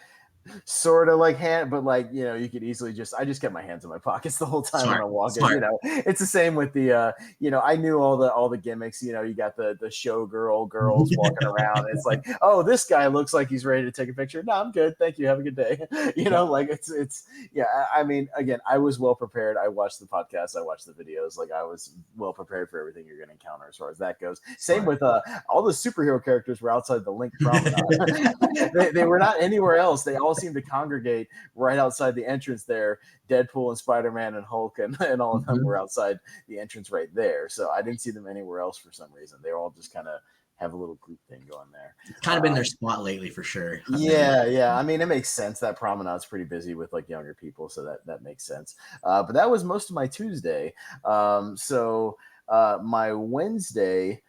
sort of like hand, but like, you know, you could easily I just kept my hands in my pockets the whole time when I'm walking. You know, it's the same with the you know, I knew all the gimmicks. You know, you got the showgirl girls walking around. It's like, oh, this guy looks like he's ready to take a picture. No, I'm good, thank you, have a good day. You know, like it's yeah. I mean, again, I was well prepared. I watched the podcast, I watched the videos. Like I was well prepared for everything you're going to encounter as far as that goes. Same with all the superhero characters were outside the Link Promenade. They were not anywhere else. They all seem to congregate right outside the entrance there. Deadpool and Spider-Man and Hulk and all of them were outside the entrance right there. So I didn't see them anywhere else for some reason. They were all just kind of have a little group thing going there. It's kind of been their spot lately for sure. Yeah. I mean, it makes sense. That promenade's pretty busy with like younger people, so that makes sense. But that was most of my Tuesday. So my Wednesday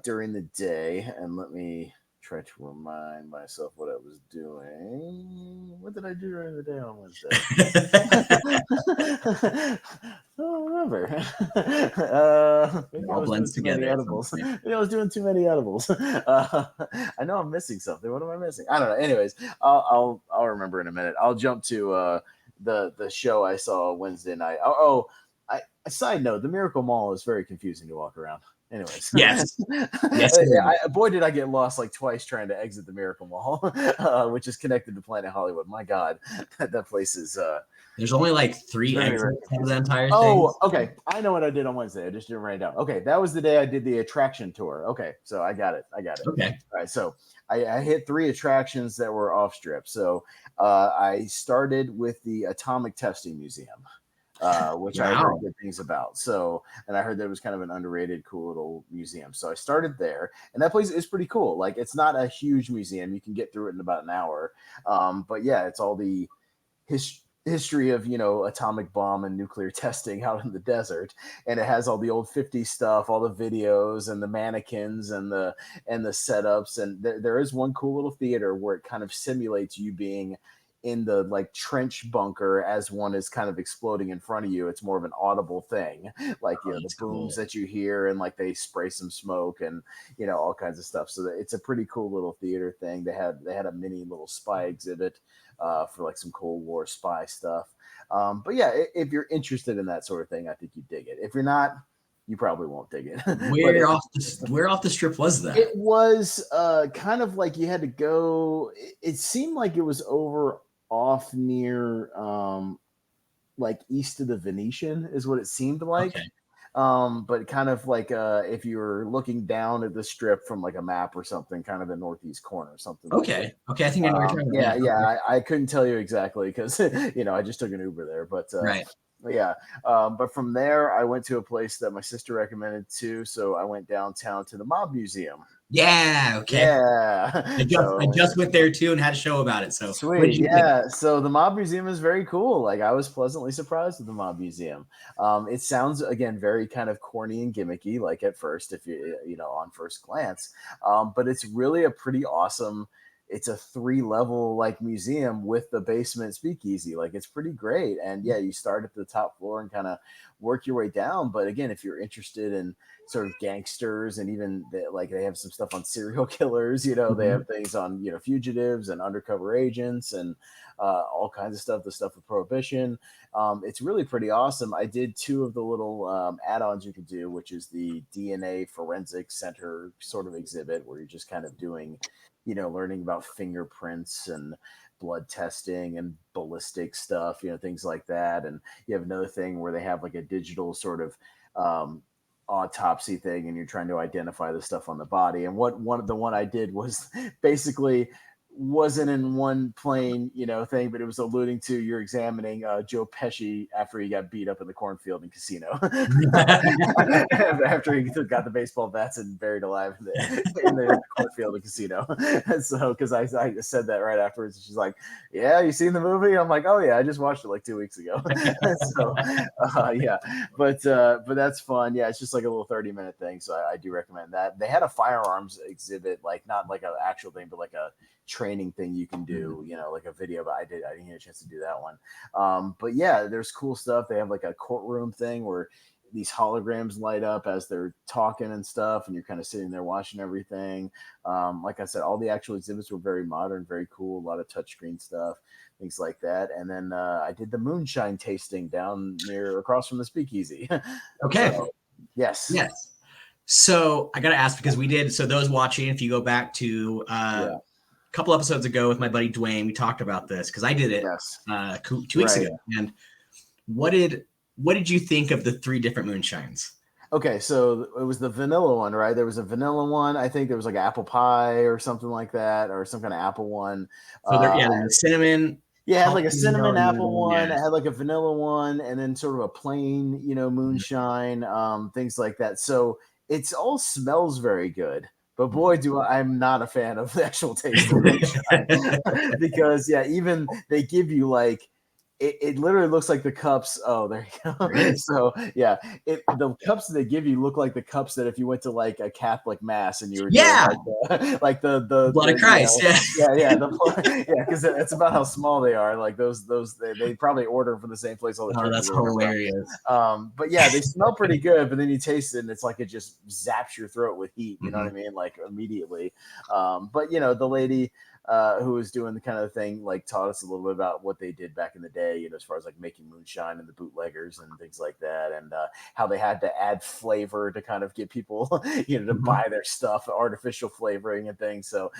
during the day, and let me try to remind myself what I was doing. What did I do during the day on Wednesday? I don't remember. It all blends together. Edibles. Maybe I was doing too many edibles. I know I'm missing something. What am I missing? I don't know. Anyways, I'll remember in a minute. I'll jump to the show I saw Wednesday night. A side note: the Miracle Mall is very confusing to walk around. Anyways, yes. Boy, did I get lost like twice trying to exit the Miracle Mall, which is connected to Planet Hollywood. My God, that place is. There's only like 3 exits of the entire thing. Oh, okay. I know what I did on Wednesday. I just didn't write it down. Okay, that was the day I did the attraction tour. Okay, so I got it. Okay. All right, so I hit 3 attractions that were off strip. So I started with the Atomic Testing Museum. Which I heard good things about. So, and I heard that it was kind of an underrated, cool little museum. So I started there, and that place is pretty cool. Like, it's not a huge museum; you can get through it in about an hour. But yeah, it's all the history of, you know, atomic bomb and nuclear testing out in the desert, and it has all the old 50s stuff, all the videos and the mannequins and the setups. And there is one cool little theater where it kind of simulates you being in the like trench bunker as one is kind of exploding in front of you. It's more of an audible thing, like, you know, the booms that you hear, and like they spray some smoke and, you know, all kinds of stuff. So it's a pretty cool little theater thing. They had a mini little spy exhibit for like some Cold War spy stuff. But yeah, if you're interested in that sort of thing, I think you dig it. If you're not, you probably won't dig it. Where off the strip was that? It was kind of like you had to go. It seemed like it was over off near like east of the Venetian is what it seemed like. Okay. But kind of like if you were looking down at the strip from like a map or something, kind of the northeast corner or something. Okay. Like I think I know what you're talking about. Yeah. I couldn't tell you exactly because you know, I just took an Uber there, but right. Yeah. But from there, I went to a place that my sister recommended too. So I went downtown to the Mob Museum. Yeah. Okay. Yeah. I just went there too and had a show about it. So sweet. Yeah. Think? So the Mob Museum is very cool. Like, I was pleasantly surprised with the Mob Museum. It sounds, again, very kind of corny and gimmicky, like at first, if you know, on first glance. But it's really a pretty awesome. It's a 3-level like museum with the basement speakeasy. Like, it's pretty great. And yeah, you start at the top floor and kind of work your way down. But again, if you're interested in sort of gangsters, and even they have some stuff on serial killers, you know, they have things on, you know, fugitives and undercover agents and all kinds of stuff, the stuff with Prohibition. It's really pretty awesome. I did 2 of the little add-ons you could do, which is the DNA Forensic Center sort of exhibit, where you're just kind of doing, you know, learning about fingerprints and blood testing and ballistic stuff, you know, things like that. And you have another thing where they have like a digital sort of autopsy thing, and you're trying to identify the stuff on the body. And the one I did was basically wasn't in one plain, thing, but it was alluding to you're examining Joe Pesci after he got beat up in the cornfield in Casino. After he got the baseball bats and buried alive in the cornfield in Casino. And so, because I said that right afterwards, she's like, "Yeah, you seen the movie?" I'm like, "Oh yeah, I just watched it like 2 weeks ago." So, yeah, but that's fun. Yeah, it's just like a little 30-minute thing, so I do recommend that. They had a firearms exhibit, like not like an actual thing, but like a training thing you can do, like a video, but I didn't get a chance to do that one. But yeah, there's cool stuff. They have like a courtroom thing where these holograms light up as they're talking and stuff, and you're kind of sitting there watching everything. Like I said, all the actual exhibits were very modern, very cool, a lot of touchscreen stuff, things like that. And then I did the moonshine tasting down near across from the Speakeasy. Okay. So, yes. So I got to ask, because we did, so those watching, if you go back to a couple episodes ago with my buddy Dwayne, we talked about this because I did it 2 weeks ago. And what did you think of the 3 different moonshines? Okay, so it was the vanilla one, right? There was a vanilla one. I think there was like apple pie or something like that, or some kind of apple one. So the cinnamon. Yeah, it had like a cinnamon apple one. It had like a vanilla one, and then sort of a plain, moonshine, things like that. So it's all smells very good. But boy, I'm not a fan of the actual taste of moonshine. Because even they give you like it literally looks like the cups. Oh, there you go. So yeah, the cups that they give you look like the cups that if you went to like a Catholic mass and you were doing like the blood of Christ. Because it's about how small they are. Like those they probably order from the same place all the time. That's hilarious. But yeah, they smell pretty good. But then you taste it and it's like it just zaps your throat with heat. You know what I mean? Like immediately. But the lady who was doing the kind of thing, like taught us a little bit about what they did back in the day, as far as like making moonshine and the bootleggers and things like that, and how they had to add flavor to kind of get people, to buy their stuff, artificial flavoring and things. So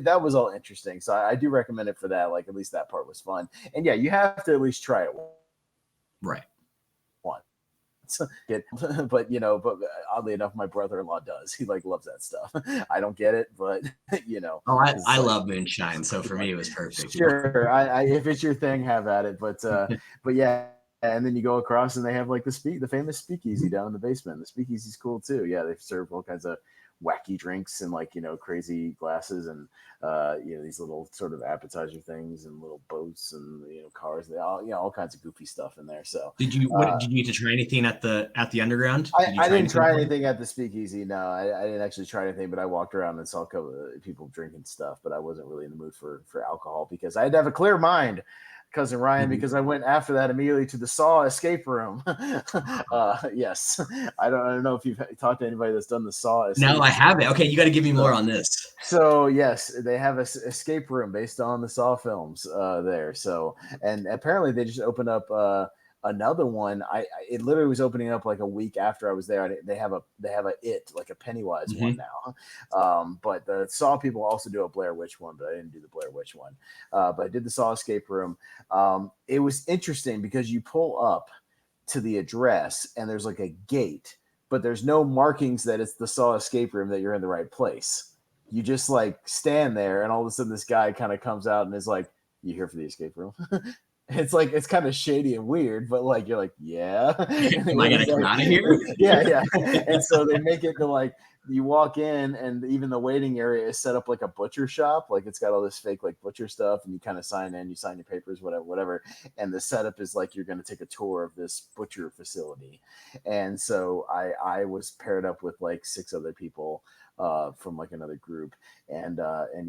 that was all interesting. So I do recommend it for that. Like at least that part was fun. And yeah, you have to at least try it. Right. But oddly enough, my brother-in-law does. He like loves that stuff. I don't get it, but I love moonshine, so for me it was perfect. Sure, I if it's your thing, have at it. But yeah, and then you go across and they have like the famous Speakeasy down in the basement. The Speakeasy's cool too. Yeah, they serve all kinds of wacky drinks and like crazy glasses and these little sort of appetizer things and little boats and cars. They all kinds of goofy stuff in there. So did you get to try anything at the underground? I didn't try anything at the Speakeasy. No, I didn't actually try anything, but I walked around and saw a couple of people drinking stuff. But I wasn't really in the mood for alcohol because I had to have a clear mind, Cousin Ryan, because I went after that immediately to the Saw escape room. Yes, I don't know if you've talked to anybody that's done the Saw escape room. No, I haven't. Okay, you got to give me more on this. So yes, they have a escape room based on the Saw films there. So, and apparently they just opened up another one. It literally was opening up like a week after I was there. They have a It, like a Pennywise one now. But the Saw people also do a Blair Witch one, but I didn't do the Blair Witch one. But I did the Saw escape room. It was interesting because you pull up to the address and there's like a gate, but there's no markings that it's the Saw escape room, that you're in the right place. You just like stand there and all of a sudden this guy kind of comes out and is like, "You here for the escape room?" It's like, it's kind of shady and weird, but like, you're like, yeah. Am I going to come out of here? Yeah. And so they make it to like, you walk in and even the waiting area is set up like a butcher shop. Like it's got all this fake like butcher stuff and you kind of sign in, you sign your papers, whatever. And the setup is like, you're going to take a tour of this butcher facility. And so I was paired up with like 6 other people from like another group, and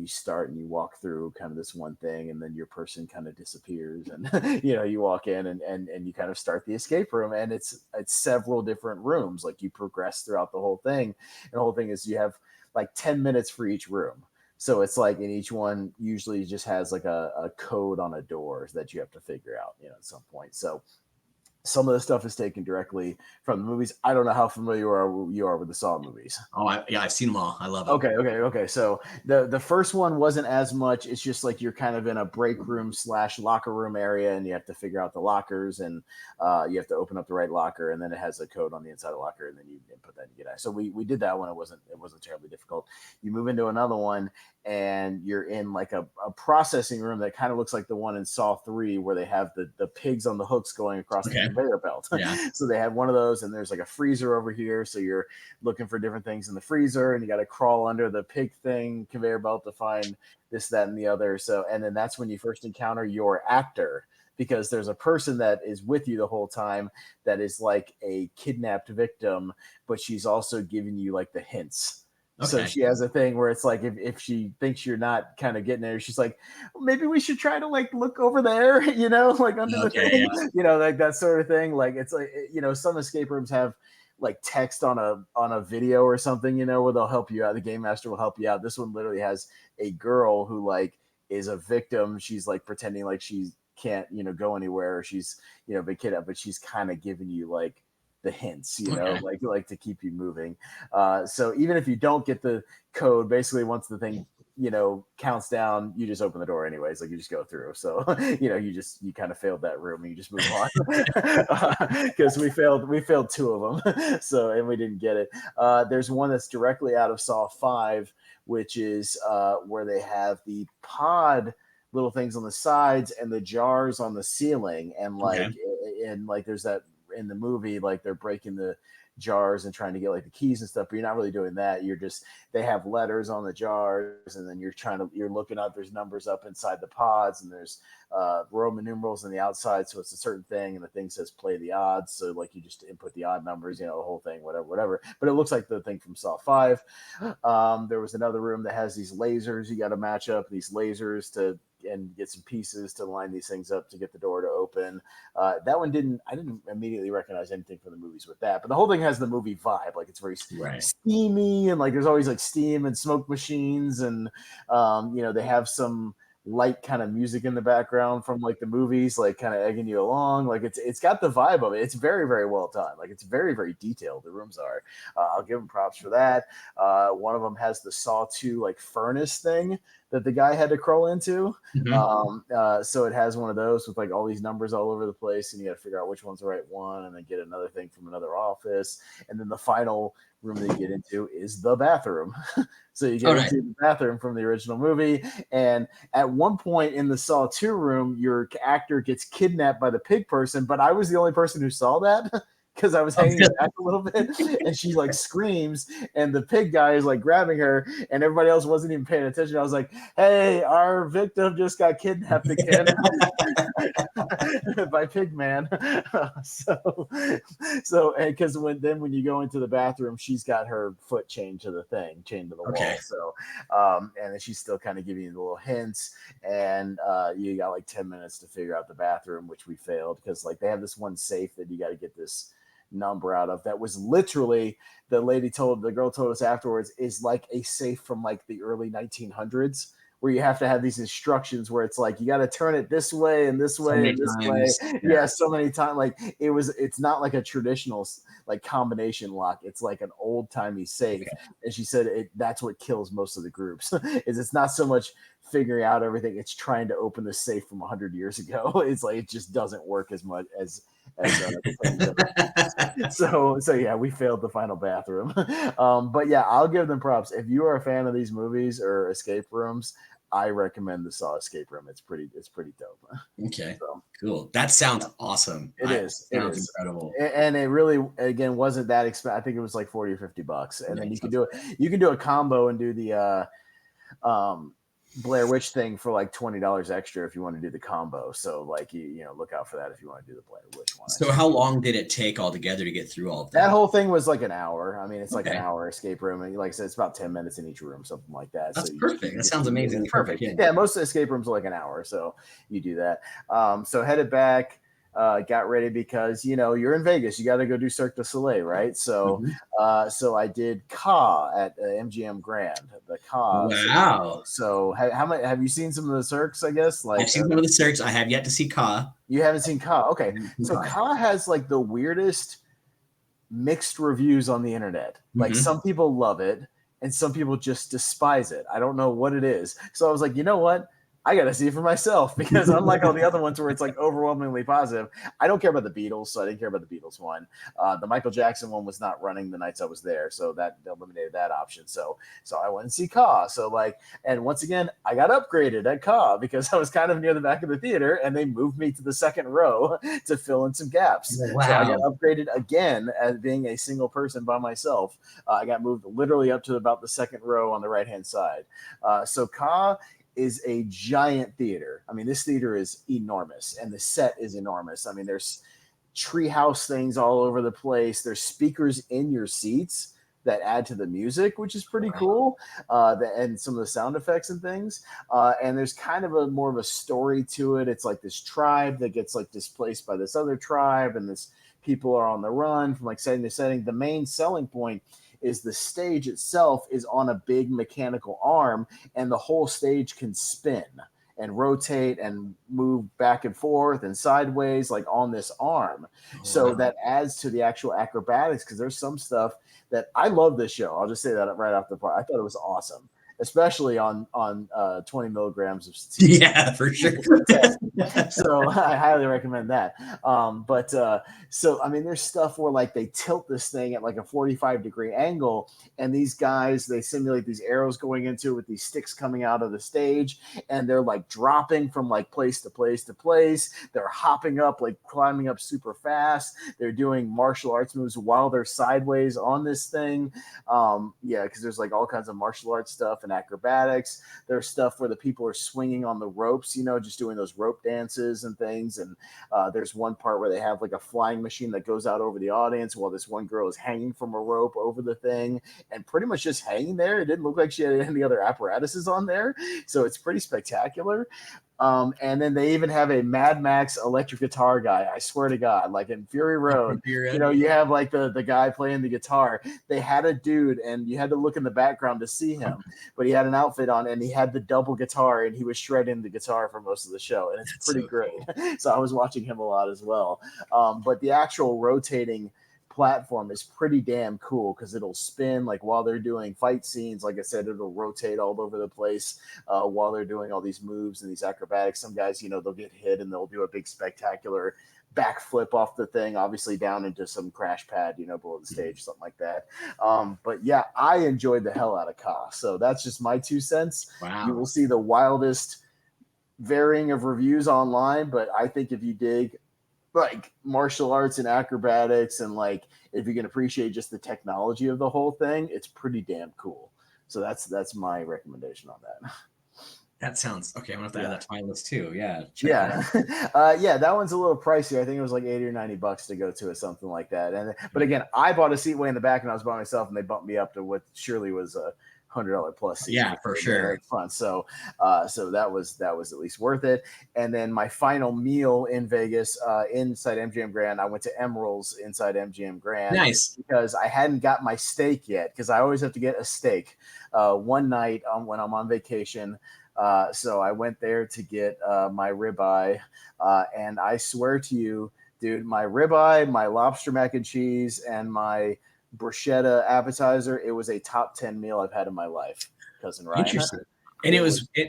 you start and you walk through kind of this one thing, and then your person kind of disappears, and you walk in and you kind of start the escape room, and it's several different rooms. Like you progress throughout the whole thing, and the whole thing is you have like 10 minutes for each room. So it's like in each one usually just has like a code on a door that you have to figure out, at some point. So some of the stuff is taken directly from the movies. I don't know how familiar you are with the Saw movies. Oh, I've seen them all. I love it. Okay. So the first one wasn't as much. It's just like you're kind of in a break room / locker room area, and you have to figure out the lockers, and you have to open up the right locker, and then it has a code on the inside of the locker, and then you input that and get out. So we did that one. It wasn't terribly difficult. You move into another one, and you're in like a processing room that kind of looks like the one in Saw 3 where they have the pigs on the hooks going across the conveyor belt. Yeah. So they have one of those, and there's like a freezer over here. So you're looking for different things in the freezer, and you got to crawl under the pig thing conveyor belt to find this, that, and the other. So, and then that's when you first encounter your actor, because there's a person that is with you the whole time that is like a kidnapped victim, but she's also giving you like the hints. Okay. So she has a thing where it's like if she thinks you're not kind of getting there, she's like, well, maybe we should try to like look over there, you know, like under the thing, you know, like that sort of thing. Like it's like, you know, some escape rooms have like text on a video or something, you know, where they'll help you out. The game master will help you out. This one literally has a girl who like is a victim. She's like pretending like she can't, you know, go anywhere. Or she's, you know, been kidnapped, but she's kind of giving you like the hints, you know, like to keep you moving. So even if you don't get the code, basically once the thing, you know, counts down, you just open the door anyways. Like you just go through. So, you know, you kind of failed that room and you just move on because we failed 2 of them. So, and we didn't get it. There's one that's directly out of Saw 5, which is where they have the pod little things on the sides and the jars on the ceiling. And like, and like there's that in the movie, like they're breaking the jars and trying to get like the keys and stuff, but you're not really doing that. You're just, they have letters on the jars, and then you're looking up, there's numbers up inside the pods, and there's Roman numerals on the outside, so it's a certain thing, and the thing says play the odds, so like you just input the odd numbers, you know, the whole thing, whatever. But it looks like the thing from Saw 5. There was another room that has these lasers. You got to match up these lasers and get some pieces to line these things up to get the door to open. That one I didn't immediately recognize anything from the movies with that, but the whole thing has the movie vibe. Like it's very steamy, and like there's always like steam and smoke machines, and you know, they have some light kind of music in the background from like the movies, like kind of egging you along. Like it's got the vibe of it. It's very, very well done. Like it's very, very detailed. The rooms are. I'll give them props for that. One of them has the Saw 2 like furnace thing that the guy had to crawl into. So it has one of those with like all these numbers all over the place, and you got to figure out which one's the right one, and then get another thing from another office. And then the final room that you get into is the bathroom. So you get into the bathroom from the original movie. And at one point in the Saw 2 room, your actor gets kidnapped by the pig person, but I was the only person who saw that. Because I was hanging back a little bit, and she like screams, and the pig guy is like grabbing her, and everybody else wasn't even paying attention. I was like, "Hey, our victim just got kidnapped again by Pigman." So, because when you go into the bathroom, she's got her foot chained to the wall. So, and then she's still kind of giving you the little hints, and you got like 10 minutes to figure out the bathroom, which we failed because like they have this one safe that you got to get this number out of that was literally, the girl told us afterwards, is like a safe from like the early 1900s, where you have to have these instructions where it's like you got to turn it this way and this way and this way. Yeah, so many times. Like it's not like a traditional like combination lock. It's like an old timey safe. And she said that's what kills most of the groups. Is it's not so much figuring out everything, it's trying to open the safe from 100 years ago. It's like it just doesn't work as much as so yeah, we failed the final bathroom. But yeah, I'll give them props. If you are a fan of these movies or escape rooms, I recommend the Saw escape room. It's pretty dope. Okay, so, cool. That sounds awesome. It sounds incredible. And it really, again, wasn't that expensive. I think it was like $40 or $50, and then you can do it. You can do a combo and do the Blair Witch thing for like $20 extra if you want to do the combo. So like you know, look out for that if you want to do the Blair Witch one. So how long did it take altogether to get through all of that? That whole thing was like an hour. I mean, it's like an hour escape room, and like I said, it's about 10 minutes in each room, something like that. That's perfect. That sounds amazing. Perfect. Yeah, most escape rooms are like an hour, so you do that. So headed back. Got ready because, you know, you're in Vegas, you got to go do Cirque du Soleil, right? So so I did Ka at MGM Grand, the Ka. Wow. So how many have you seen some of the Cirques, I guess? Like I've seen some of the Cirques. I have yet to see Ka. You haven't seen Ka? Okay. So Ka has like the weirdest mixed reviews on the internet. Like some people love it and some people just despise it. I don't know what it is. So I was like, you know what? I got to see it for myself because unlike all the other ones where it's like overwhelmingly positive, I don't care about the Beatles, so I didn't care about the Beatles one. The Michael Jackson one was not running the nights I was there, so that eliminated that option. So I went and see Ka. So like, and once again, I got upgraded at Ka because I was kind of near the back of the theater, and they moved me to the second row to fill in some gaps. Wow. So I got upgraded again as being a single person by myself. I got moved literally up to about the second row on the right hand side. So Ka is a giant theater. I mean, this theater is enormous, and the set is enormous. I mean, there's treehouse things all over the place. There's speakers in your seats that add to the music, which is pretty cool, and some of the sound effects and things. And there's kind of a more of a story to it. It's like this tribe that gets like displaced by this other tribe, and this people are on the run from like setting to setting. The main selling point is the stage itself is on a big mechanical arm, and the whole stage can spin and rotate and move back and forth and sideways like on this arm. So that adds to the actual acrobatics because there's some stuff that I love this show. I'll just say that right off the part. I thought it was awesome, especially on 20 milligrams of sativa. Yeah, for sure. So I highly recommend that. So I mean, there's stuff where like they tilt this thing at like a 45-degree angle, and these guys they simulate these arrows going into it with these sticks coming out of the stage, and they're like dropping from like place to place to place. They're hopping up, like climbing up super fast. They're doing martial arts moves while they're sideways on this thing. Yeah, because there's like all kinds of martial arts stuff and acrobatics. There's stuff where the people are swinging on the ropes, you know, just doing those rope dances and things. And there's one part where they have like a flying machine that goes out over the audience while this one girl is hanging from a rope over the thing and pretty much just hanging there. It didn't look like she had any other apparatuses on there. So it's pretty spectacular. And then they even have a Mad Max electric guitar guy. I swear to God, like in Fury Road, you know, you have like the guy playing the guitar. They had a dude, and you had to look in the background to see him, but he had an outfit on, and he had the double guitar, and he was shredding the guitar for most of the show, and it's pretty great. Cool. So I was watching him a lot as well. But the actual rotating platform is pretty damn cool because it'll spin like while they're doing fight scenes. Like I said, it'll rotate all over the place while they're doing all these moves and these acrobatics. Some guys, you know, they'll get hit and they'll do a big spectacular backflip off the thing, obviously down into some crash pad, you know, below the stage, something like that. But yeah, I enjoyed the hell out of Ka. So that's just my 2 cents. Wow. You will see the wildest varying of reviews online, but I think if you dig like martial arts and acrobatics, and like if you can appreciate just the technology of the whole thing, it's pretty damn cool. So that's my recommendation on that. That sounds okay. I'm gonna have to add that to my list too. Yeah. Yeah, that one's a little pricey. I think it was like $80 or $90 to go to it, something like that. And but again, I bought a seat way in the back, and I was by myself, and they bumped me up to what surely was a $100 plus seat. Yeah, for sure. Fun. So that was at least worth it. And then my final meal in Vegas, inside MGM Grand, I went to Emerald's inside MGM Grand. Nice. Because I hadn't got my steak yet, because I always have to get a steak one night when I'm on vacation. So I went there to get my ribeye, and I swear to you, dude, my ribeye, my lobster mac and cheese, and my bruschetta appetizer, it was a top 10 meal I've had in my life, Cousin Ryan. Interesting. And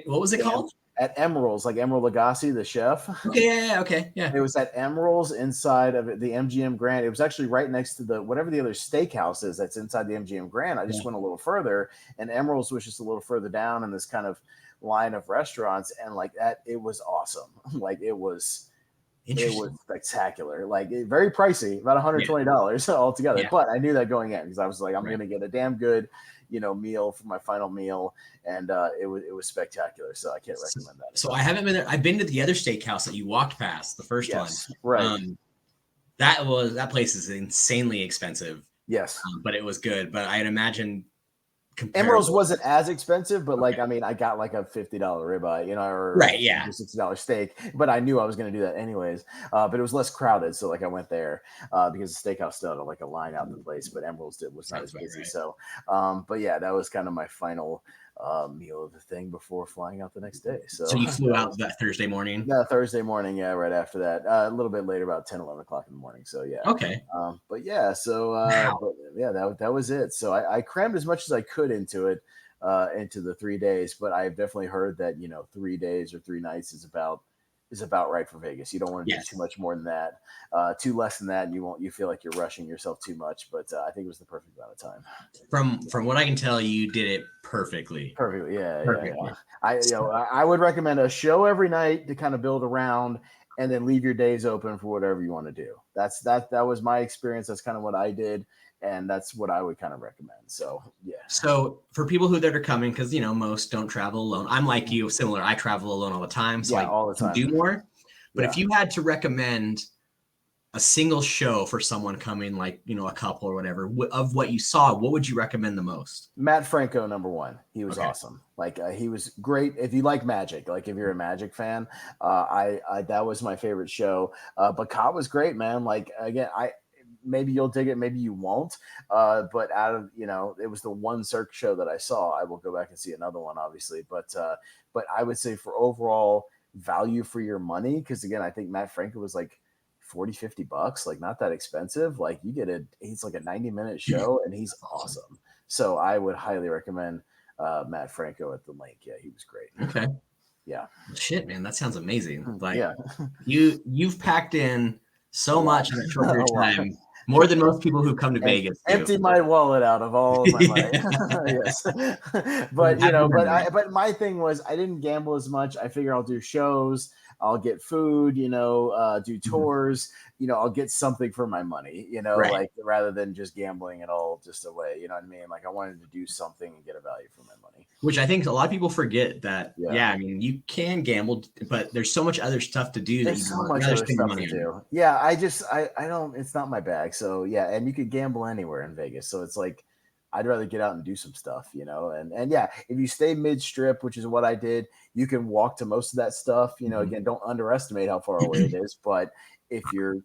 what was it called? At Emerald's, like Emerald Lagasse, the chef. Okay, okay, yeah. It was at Emerald's inside of the MGM Grand. It was actually right next to the whatever the other steakhouse is that's inside the MGM Grand. I just went a little further, and Emerald's was just a little further down in this kind of line of restaurants, and like that, it was awesome. Like it was spectacular. Like very pricey, about $120 altogether. Yeah. But I knew that going in because I was like, I'm going to get a damn good, you know, meal for my final meal, and it was spectacular. So I can't recommend that. So I haven't been there. I've been to the other steakhouse that you walked past, the first one. Right. That place is insanely expensive. Yes, but it was good. But I'd imagine. Emerald's wasn't as expensive, but like, I mean, I got like a $50 ribeye, you know, or $60 steak, but I knew I was going to do that anyways. But it was less crowded. So like I went there because the steakhouse still had like a line out in the place, but Emerald's was not as busy. Right. So, but yeah, that was kind of my final meal of the thing before flying out the next day. So you flew out that Thursday morning? Yeah, Thursday morning. Yeah, right after that. A little bit later, about 10, 11 o'clock in the morning. So yeah. Okay. But yeah, so but yeah, that was it. So I crammed as much as I could into it. into the 3 days. But I've definitely heard that 3 days or 3 nights is about right for Vegas. You don't want to do too much more than that. Too less than that, and you feel like you're rushing yourself too much. But I think it was the perfect amount of time. From what I can tell, you did it perfectly. Perfectly, yeah. I would recommend a show every night to kind of build around, and then leave your days open for whatever you want to do. That was my experience. That's kind of what I did, and that's what I would kind of recommend. So yeah. So for people that are coming, because most don't travel alone. I'm like you, similar. I travel alone all the time, so all the time. Do more. But if you had to recommend a single show for someone coming, like a couple or whatever, of what you saw, what would you recommend the most? Matt Franco, number one. He was awesome. Like he was great. If you like Magic, like if you're a Magic fan, I that was my favorite show. But Kot was great, man. Like again, maybe you'll dig it, maybe you won't. But out of it was the one Cirque show that I saw. I will go back and see another one, obviously. But I would say for overall value for your money, because again, I think Matt Franco was like $40-$50, like not that expensive. Like you get he's like a 90-minute show, and he's awesome. So I would highly recommend Matt Franco at the Link. Yeah, he was great. Okay. Yeah. Shit, man, that sounds amazing. Like you've packed in so much in a short period of time. More than most people who come to Vegas. Empty my wallet out of all of my money. Yes. But but my thing was I didn't gamble as much. I figure I'll do shows, I'll get food, do tours, I'll get something for my money, like rather than just gambling it all just away. You know what I mean? Like I wanted to do something and get a value for my money. Which I think a lot of people forget that. Yeah, I mean, you can gamble, but there's so much other stuff to do. There's so much other stuff to do. Yeah, I don't. It's not my bag. So yeah, and you could gamble anywhere in Vegas. So it's like I'd rather get out and do some stuff, And yeah, if you stay mid strip, which is what I did, you can walk to most of that stuff. Again, don't underestimate how far away it is, but if you're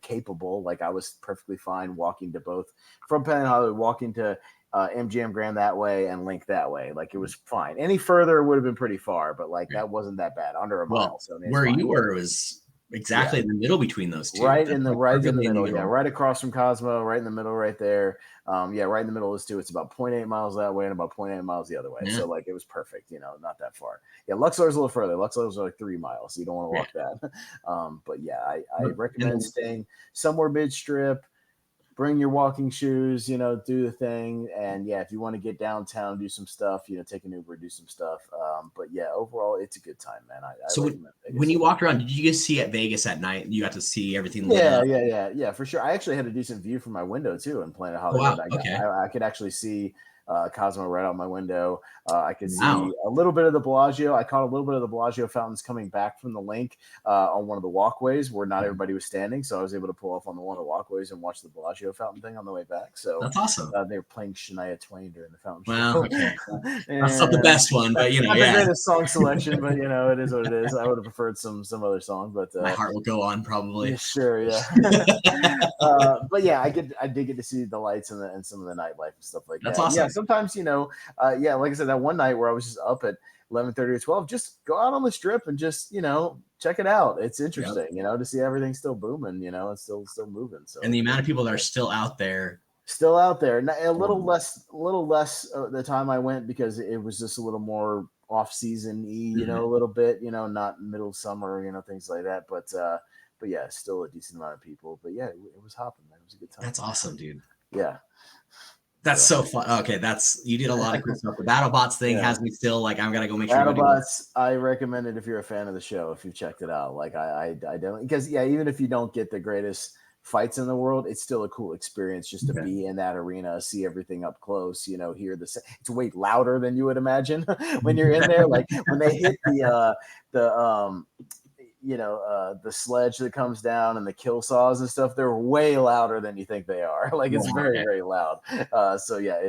capable, like I was perfectly fine walking to both from Penn and Hollywood, walking to MGM Grand that way and Link that way. Like it was fine. Any further would have been pretty far, but like that wasn't that bad, under a mile. So where you were was exactly in the middle between those two. Right in the middle. Yeah, right across from Cosmo, right in the middle, right there. Right in the middle of those two. It's about 0.8 miles that way and about 0.8 miles the other way. So like it was perfect, not that far. Yeah, Luxor's a little further. Luxor's like 3 miles. So you don't want to walk that. But yeah, I recommend staying somewhere mid strip. Bring your walking shoes, do the thing. And yeah, if you want to get downtown, do some stuff, take an Uber, do some stuff. But yeah, overall, it's a good time, man. So when you walked around, did you guys see at Vegas at night? You got to see everything. Yeah, for sure. I actually had a decent view from my window too in Planet Hollywood. I could actually see Cosmo right out my window. I could see a little bit of the Bellagio. I caught a little bit of the Bellagio fountains coming back from the Link on one of the walkways where not everybody was standing. So I was able to pull off on one of the walkways and watch the Bellagio fountain thing on the way back. So that's awesome. They were playing Shania Twain during the fountain show. Okay. That's not the best one, but not the greatest song selection, but it is what it is. I would have preferred some other song, but My Heart Will Go On, probably. Sure, yeah. But yeah, I did get to see the lights and some of the nightlife and stuff like that. That's awesome. Yeah, sometimes like I said, that one night where I was just up at 11:30 or 12, just go out on the strip and just check it out. It's interesting, to see everything still booming, it's still moving. So and the amount of people that are still out there, a little less the time I went because it was just a little more off season, a little bit, not middle summer, things like that. But yeah, still a decent amount of people. But yeah, it was hopping, man. It was a good time. That's awesome, dude. Yeah. That's so fun. Okay, you did a lot of cool stuff. The BattleBots thing has me still like I'm gonna go make sure. BattleBots, I recommend it if you're a fan of the show. If you've checked it out, like I don't, because even if you don't get the greatest fights in the world, it's still a cool experience just to be in that arena, see everything up close. Hear it's way louder than you would imagine when you're in there. Like when they hit the sledge that comes down and the kill saws and stuff, they're way louder than you think they are. Like it's very, very loud. So yeah,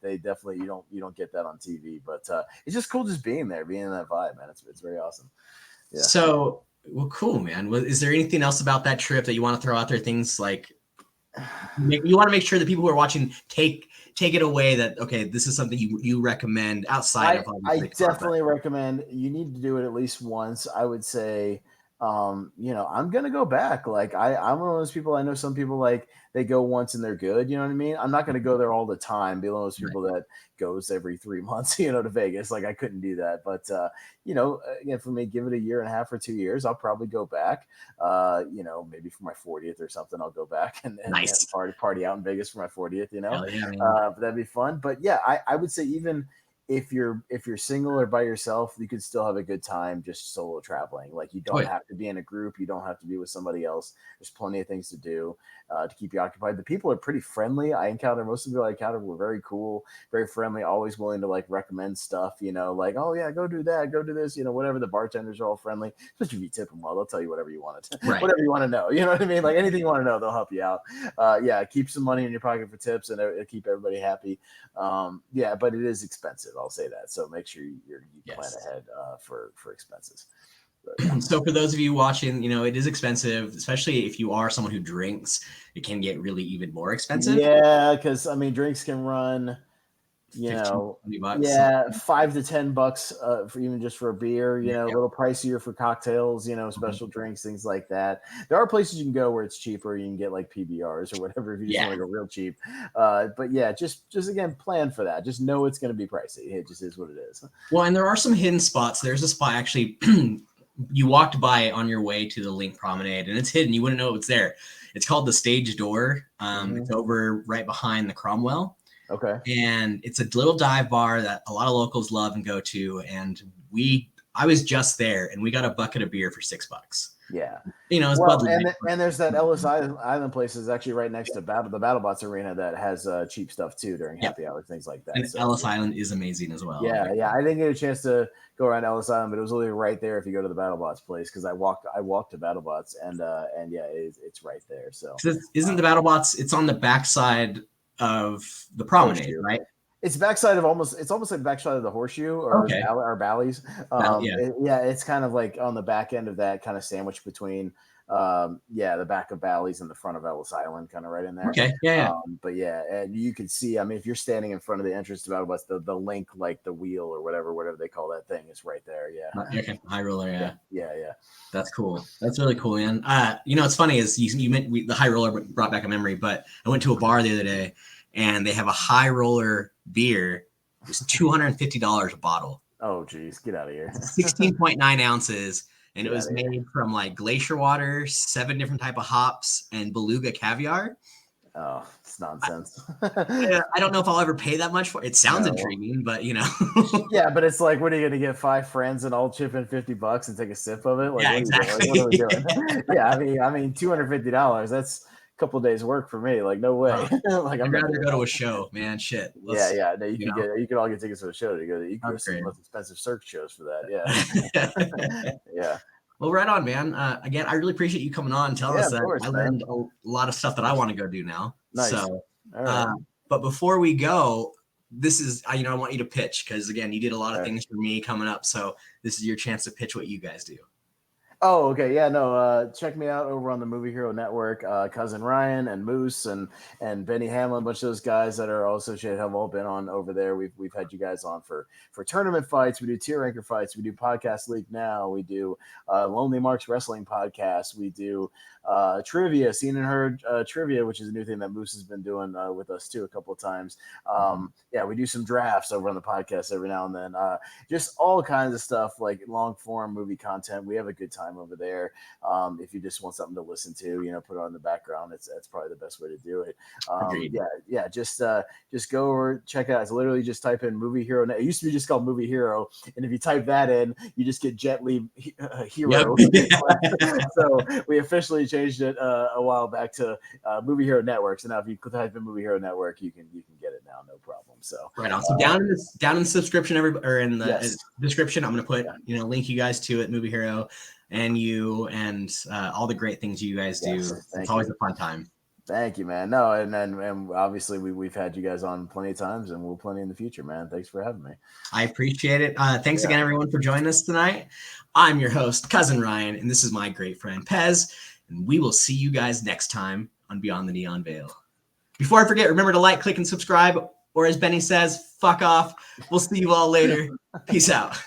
they definitely, you don't get that on TV, but it's just cool just being there, being in that vibe, man. It's very awesome. Yeah. So, well, cool, man. Is there anything else about that trip that you want to throw out there? Things like you want to make sure that people who are watching take it away that, okay, this is something you recommend outside of. I definitely recommend, you need to do it at least once. I would say, I'm gonna go back. Like I'm one of those people. I know some people like they go once and they're good. You know what I mean? I'm not gonna go there all the time. Be one of those Right. people that goes every 3 months, to Vegas. Like I couldn't do that. But again, for me, give it a year and a half or 2 years, I'll probably go back. Maybe for my 40th or something, I'll go back and Nice. party out in Vegas for my 40th. Hell yeah, man. But that'd be fun. But yeah, I would say even if you're single or by yourself, you could still have a good time just solo traveling. Like you Oh, don't yeah. have to be in a group, you don't have to be with somebody else. There's plenty of things to do to keep you occupied. The people are pretty friendly. Most of the people I encountered were very cool, very friendly, always willing to like recommend stuff. Like, oh yeah, go do that, go do this. Whatever. The bartenders are all friendly, especially if you tip them well. They'll tell you whatever you want to, Right. whatever you want to know. You know what I mean? Like anything you want to know, they'll help you out. Yeah, keep some money in your pocket for tips and it'll keep everybody happy. Yeah, but it is expensive. I'll say that. So make sure you plan Yes. ahead for expenses. But, yeah. So for those of you watching, it is expensive, especially if you are someone who drinks. It can get really even more expensive. Yeah, because drinks can run, 15, $20. yeah, $5 to $10 for even just for a beer. A Yeah. little pricier for cocktails. Special drinks, things like that. There are places you can go where it's cheaper. You can get like PBRs or whatever if you just want to go real cheap. But yeah, just again, plan for that. Just know it's going to be pricey. It just is what it is. Well, and there are some hidden spots. There's a spot actually. You walked by on your way to the Link Promenade, and it's hidden. You wouldn't know it's there. It's called the Stage Door. It's over right behind the Cromwell. Okay. And it's a little dive bar that a lot of locals love and go to. And I was just there, and we got a bucket of beer for $6. Yeah. It's well, and there's that Ellis Island place is actually right next to the BattleBots Arena that has cheap stuff too during happy hour, things like that. And Ellis Island is amazing as well. Yeah. I didn't get a chance to go around Ellis Island, but it was literally right there if you go to the BattleBots place because I walked to BattleBots and yeah, it's right there. So isn't the BattleBots? It's on the backside of the promenade, Horseshoe. right? It's backside of it's almost like the backside of the Horseshoe or Bally's. It's kind of like on the back end of that, kind of sandwiched between the back of Bally's and the front of Ellis Island, kind of right in there. Okay, yeah. But yeah, and you can see, if you're standing in front of the entrance to BattleBots, the link, like the wheel or whatever they call that thing, is right there. Yeah. Okay, high roller. Yeah. That's cool. That's really cool, man. It's funny is you meant the high roller brought back a memory, but I went to a bar the other day and they have a high roller beer. It was $250 a bottle. Oh, geez, get out of here. 16.9 ounces. And it was made from like glacier water, 7 different type of hops, and beluga caviar. Oh, it's nonsense. I don't know if I'll ever pay that much for it. It sounds intriguing, but Yeah, but it's like, what are you going to get 5 friends and all chip in $50 and take a sip of it? Like, yeah, exactly. What are we doing? Yeah, $250. That's a couple of days work for me. Like, no way. Like, I'd rather go to a show, man. Shit. No, you could all get tickets to a show to go. You could go see the most expensive circus shows for that. Yeah. Yeah. Well, right on, man. Again, I really appreciate you coming on and telling us that. I learned a lot of stuff that I want to go do now. Nice. So, right. But before we go, this is, I want you to pitch because, again, you did a lot of things for me coming up. So this is your chance to pitch what you guys do. Oh, okay. Yeah, no. Check me out over on the Movie Hero Network. Cousin Ryan and Moose and Benny Hamlin, a bunch of those guys that are all associated have all been on over there. We've had you guys on for tournament fights. We do tier ranker fights. We do podcast league now. We do Lonely Marks Wrestling podcast. We do trivia, seen and heard trivia, which is a new thing that Moose has been doing with us too a couple of times. Yeah, we do some drafts over on the podcast every now and then. Just all kinds of stuff like long form movie content. We have a good time over there. If you just want something to listen to, put it on the background. That's probably the best way to do it. Just go over, check it out. It's literally just type in Movie Hero. It used to be just called Movie Hero, and if you type that in, you just get Jet Li Hero. Yep. So we officially changed it a while back to Movie Hero Network. So now if you type in Movie Hero Network, you can get it now, no problem. So right on. So down in the subscription, or in the description, I'm going to put link you guys to it, Movie Hero, and you, and all the great things you guys do. It's always a fun time. Thank you, man. No, and obviously we've had you guys on plenty of times, and we'll plenty in the future, man. Thanks for having me. I appreciate it. Thanks again, everyone, for joining us tonight. I'm your host, Cousin Ryan, and this is my great friend Pez, and we will see you guys next time on Beyond the Neon Veil. Before I forget, remember to like, click, and subscribe, or as Benny says, fuck off. We'll see you all later. Peace out.